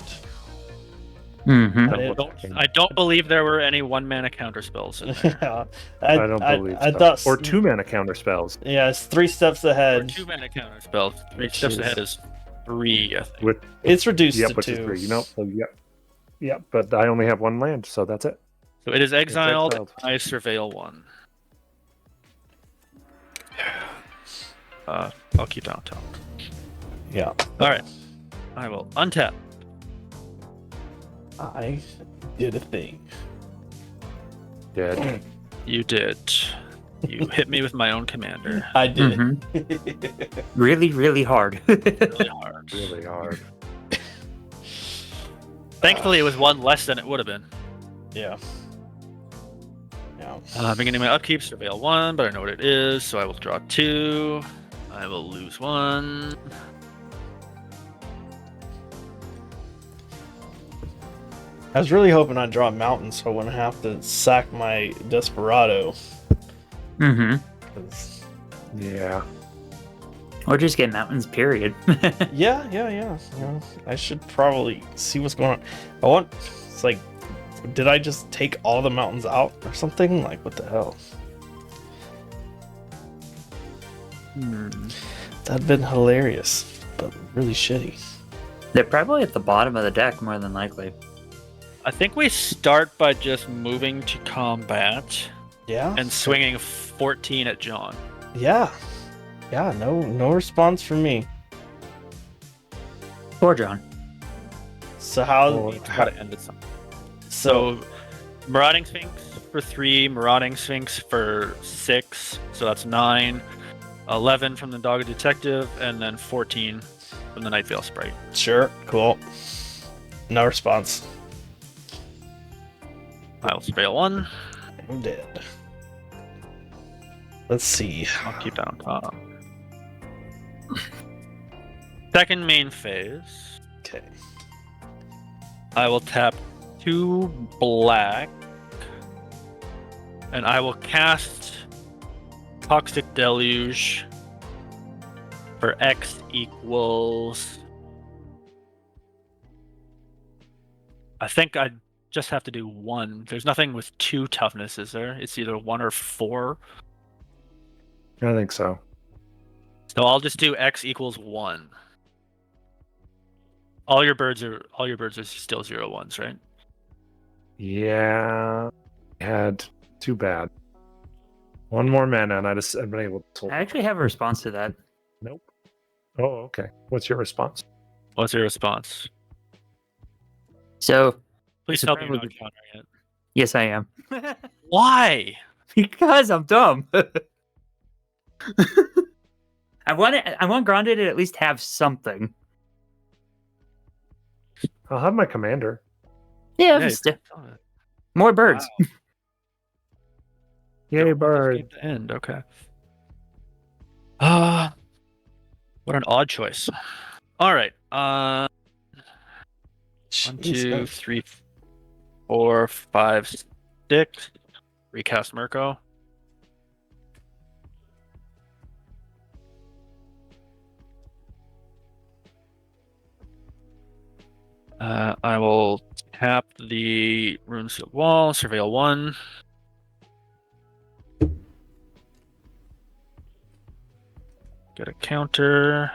Mm-hmm. I don't believe there were any 1 mana counter spells in there. I don't believe I so. thought, Or 2 mana counter spells. yeah, it's 3 steps Or ahead. 2 mana counter spells. 3 steps ahead is 3, I think. With It's reduced yep, to which 2. is 3. You know, so yep. But I only have 1 land, so that's it. So it is exiled. exiled. I surveil 1. I'll keep that on top. Yeah. All right. I will untap. I did a thing. Dead. You did. You hit me with my own commander. I did. Really, really hard. Really hard. Really hard. Thankfully, it was 1 less than it would have been. Yeah. Yeah. Beginning my upkeep, surveil 1, but I know what it is, so I will draw 2. I will lose 1. I was really hoping I'd draw a mountain so I wouldn't have to sack my Desperado. Mm-hmm. 'Cause- Yeah. Or just get mountains, period. Yeah. I should probably see what's going on. It's like, did I just take all the mountains out or something? Like, what the hell? That'd been hilarious, but really shitty. They're probably at the bottom of the deck, more than likely. I think we start by just moving to combat Yeah. and swinging 14 at John. Yeah. Yeah. No response from me. Poor John. So how? Oh, Gotta end it something. So So, Marauding Sphinx for 3, Marauding Sphinx for 6, so that's 9. 11 from the Dogged Detective, and then 14 from the Night Veil Sprite. sure, cool. No response. I'll surveil 1. I'm dead. Let's see. I'll keep that on top. Second main phase. Okay. I will tap 2 black, and I will cast Toxic Deluge for X equals. I think I just have to do 1. There's nothing with 2 toughness, is there? It's either 1 or 4. I think so. So I'll just do X equals 1. All your birds are still 0/1s, right? Yeah. Had too bad. 1 more mana, and I've been able to. I actually have a response to that. Nope. Oh, okay. What's your response? What's your response? So, Please So tell me you're not probably- countering it. yes, I am. Why? Because I'm dumb. I want Grande to at least have something. I'll have my commander. Yeah, Yeah, just, more birds. Wow. Yay, Don't want this bird. game to end. Okay. What an odd choice. All right. 1, Jeez, 2, 3, 4, 5, 6. Recast Mirko. I will tap the Rune Sealed Wall, surveil 1. Get a counter.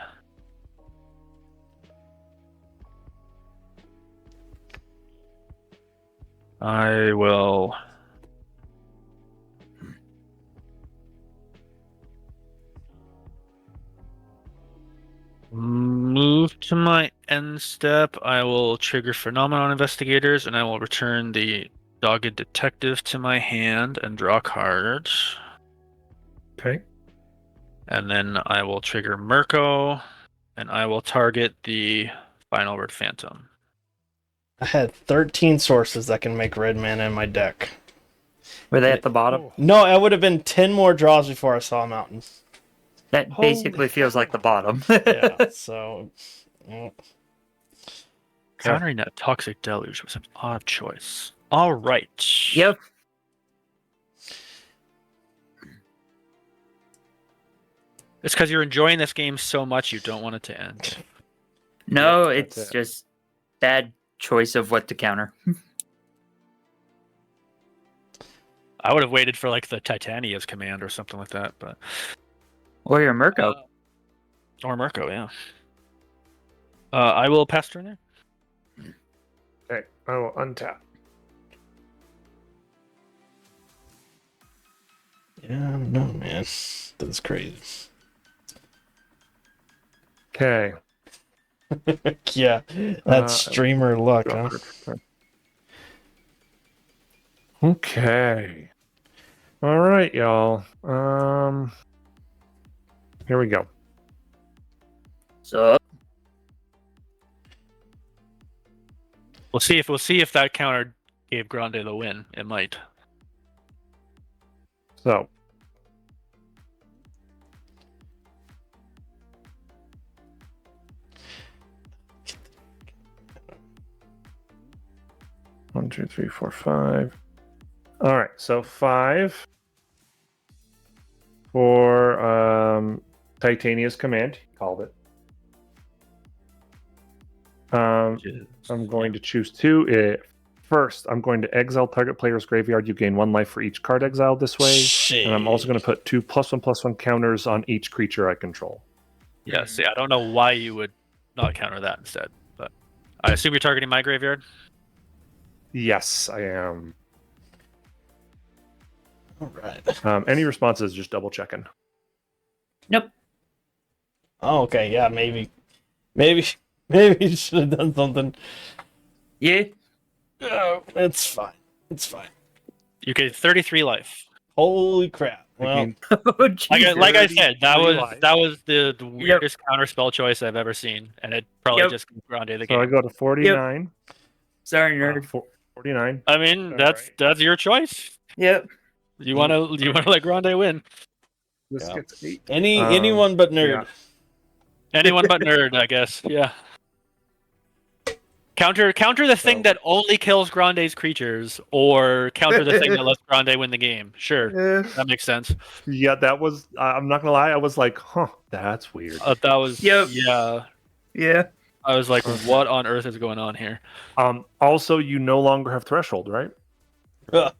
I will move to my end step. I will trigger Phenomenon Investigators, and I will return the Dogged Detective to my hand and draw a card. Okay. And then I will trigger Mirko, and I will target the Final Word Phantom. I had 13 sources that can make red mana in my deck. Were they at the bottom? No, it would have been 10 more draws before I saw mountains. That Holy basically feels like the bottom. Yeah, so. Yeah. Countering that Toxic Deluge was an odd choice. All right. Yep. It's because you're enjoying this game so much you don't want it to end. No, Yeah, it's that's it. just bad choice of what to counter. I would have waited for like the Titania's command or something like that, but Or your Mirko. or Mirko, yeah. I will pass turn there. Okay, I will untap. Yeah, I don't know, man. That's crazy. Okay. Yeah, that's streamer luck, huh? Okay. All right, y'all. Here we go. So We'll see if that counter gave Grande the win. It might. So. One, two, three, four, five. All right, so 5 for Titania's command. Called it. I'm going to choose 2. First, I'm going to exile target player's graveyard. You gain 1 life for each card exiled this way. Shit. And I'm also going to put 2 +1/+1 counters on each creature I control. Yeah. See, I don't know why you would not counter that instead, but I assume you're targeting my graveyard. Yes, I am. All right. Any responses, just double checking. nope. Oh, okay. Yeah, maybe you should have done something. Yeah. Oh, it's fine. It's fine. You get 33 life. Holy crap. Well, Again, Oh, Jesus. Like I said, that 33 was life. the weirdest counter spell choice I've ever seen, and it probably Yep. just Grande the so game. I go to 49. Sorry, nerd. 49. I mean, All that's right. that's your choice. Yep. You wanna let Grande win? This Yeah. gets 8. anyone but nerd. yeah. Anyone but nerd, I guess. Yeah. Counter the thing So- that only kills Grande's creatures, or counter the thing that lets Grande win the game. Sure, that makes sense. Yeah, that was. I'm not gonna lie. I was like, huh, that's weird. That was Yep. yeah. Yeah. I was like, what on earth is going on here? Also, you no longer have threshold, right? Ugh.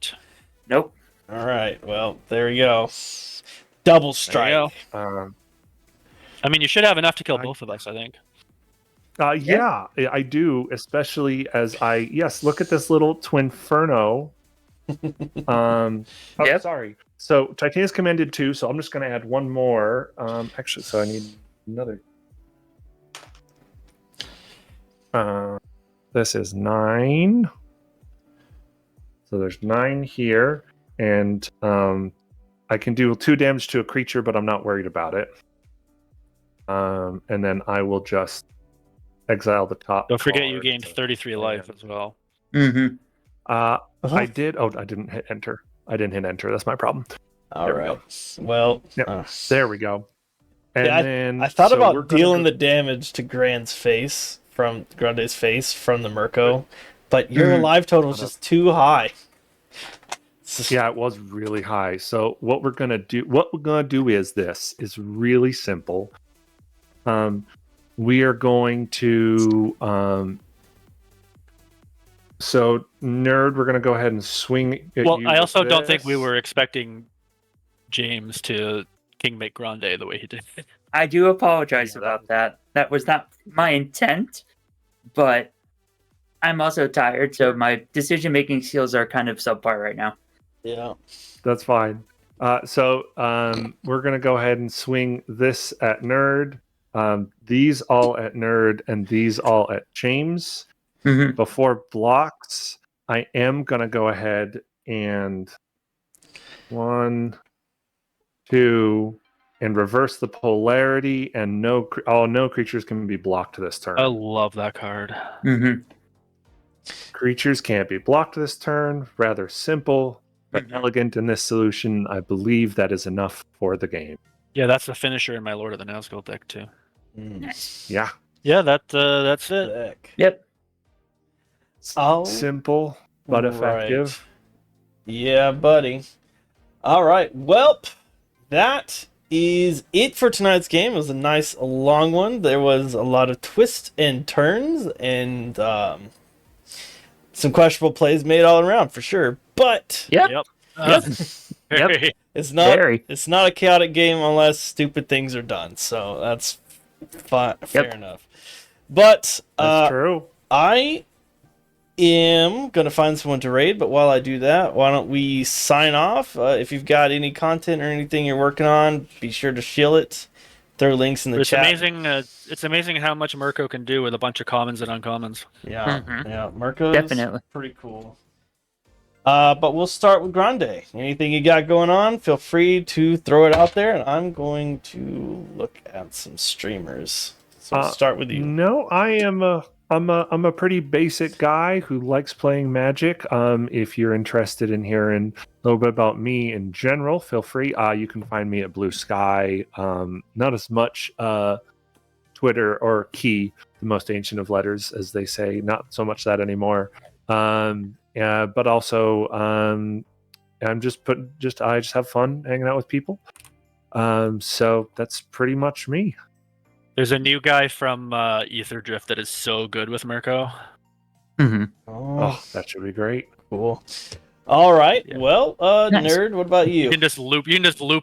Nope. All right. Well, there we go. Double There strike. you go. Um, I mean, you should have enough to kill both of us. I think. yeah, I do, especially as yes, look at this little Twinferno. Yep. Sorry. So Titania's commanded 2, so I'm just going to add 1 more. Actually, so I need another. This is 9. So there's 9 here, and I can do 2 damage to a creature, but I'm not worried about it. And then I will just exile the top. Don't forget, you card. gained 33 life as well. Mm-hmm. I did. Oh, I didn't hit enter. I didn't hit enter. That's my problem. All There we right. Well, Yep. There we go. And yeah, then I thought so we're about gonna dealing go- the damage to Grande's face from the Murko, but your life total is just too high. It's just- Yeah, it was really high. So what we're gonna do is this is really simple. We are going to so nerd, we're gonna go ahead and swing. At Well, you I with also don't think we this. were expecting James to king make Grande the way he did. I do apologize Yeah, about that. That was not my intent, but I'm also tired, so my decision-making skills are kind of subpar right now. yeah. That's fine. So we're gonna go ahead and swing this at nerd. These all at nerd, and these all at James. Mm-hmm. Before blocks, I am gonna go ahead and 1, 2, and reverse the polarity, and no creatures can be blocked this turn. I love that card. Mm-hmm. Creatures can't be blocked this turn. Rather simple, but elegant in this solution. I believe that is enough for the game. Yeah, that's the finisher in my Lord of the Nazgul deck too. Nice. Yeah, Yeah, that's it. Sick. Yep. Oh, simple but effective. right. Yeah, buddy. All right. Well, that is it for tonight's game. It was a nice long one. There was a lot of twists and turns and some questionable plays made all around for sure. But Yep. Yep. Yep. Very- it's not Very. it's not a chaotic game unless stupid things are done. So that's fine. Fair Yep. enough. But That's true. I am gonna find someone to raid. But while I do that, why don't we sign off? If you've got any content or anything you're working on, be sure to shill it. Throw links in the It's chat. amazing. It's amazing how much Mirko can do with a bunch of commons and uncommons. Yeah, Mhm. yeah. Mirko's Definitely. pretty cool. But we'll start with Grande. Anything you got going on, feel free to throw it out there, and I'm going to look at some streamers. So we'll start with you. No, I'm a pretty basic guy who likes playing Magic. If you're interested in hearing a little bit about me in general, feel free. You can find me at Blue Sky. Not as much Twitter or Key, the most ancient of letters, as they say. Not so much that anymore. But also, I just have fun hanging out with people. So that's pretty much me. There's a new guy from Ether Drift that is so good with Mirko. Hmm. Oh, that should be great. Cool. All right. Yeah. Well, Nice. Nerd, what about You you? can just loop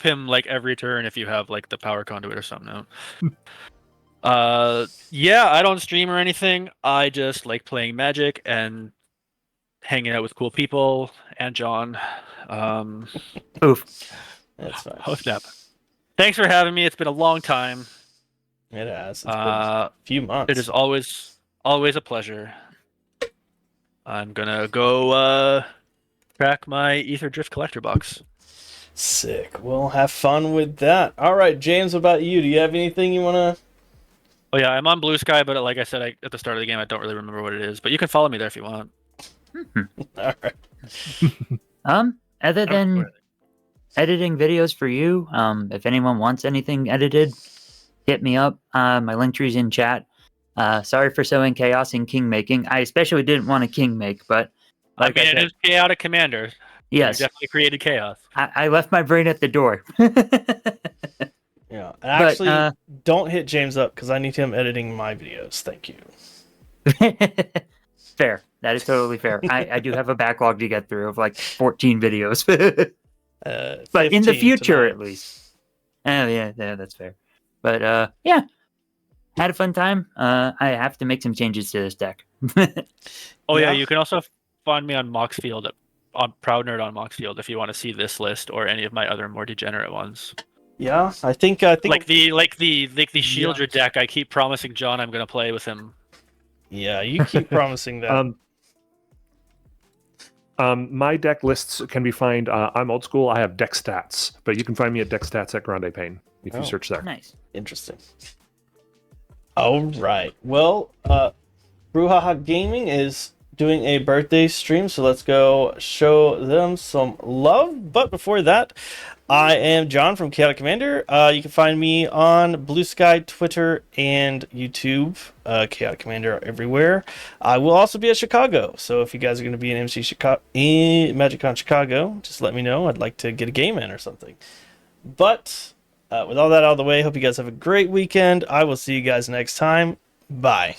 him like every turn if you have like the power conduit or something out. Yeah, I don't stream or anything. I just like playing Magic and hanging out with cool people and John. Oof. That's fine. Oh snap! Thanks for having me. It's been a long time. It has. It's been a few months. It is always a pleasure. I'm gonna go crack my Ether Drift collector box. Sick. Well, have fun with that. All right, James, what about you? Do you have anything you want Oh yeah, I'm on Blue Sky, but like I said at the start of the game, I don't really remember what it is. But you can follow me there if you want. to? All right. Other than editing videos for you, if anyone wants anything edited, hit me up. My link tree's in chat. Sorry for sowing chaos in king making. I especially didn't want a king make, but like I mean, I it said, is chaotic commander. yes, You definitely created chaos. I left my brain at the door. Yeah. And But, actually, don't hit James up because I need him editing my videos. Thank you. Fair. That is totally fair. I do have a backlog to get through of like 14 videos. But in the 15 future, tonight. at least. Oh, yeah, that's fair. But yeah, had a fun time. I have to make some changes to this deck. Oh yeah, Yeah. you can also find me on Moxfield on Proud Nerd on Moxfield if you want to see this list or any of my other more degenerate ones. Yeah, I think Like the shield Yeah. your deck. I keep promising John I'm gonna play with him. Yeah, you keep promising that. My deck lists can be found. I'm old school. I have deck stats, but you can find me at deck stats at Grande Pain if Oh. you search there. Nice. Interesting. All right. Well, Brouhaha Gaming is doing a birthday stream, so let's go show them some love. But before that, I am John from Chaotic Commander. You can find me on Blue Sky, Twitter, and YouTube. Chaotic Commander everywhere. I will also be at Chicago, so if you guys are going to be in MC Chicago, in MagicCon Chicago, just let me know. I'd like to get a game in or something. But with all that out of the way, hope you guys have a great weekend. I will see you guys next time. Bye.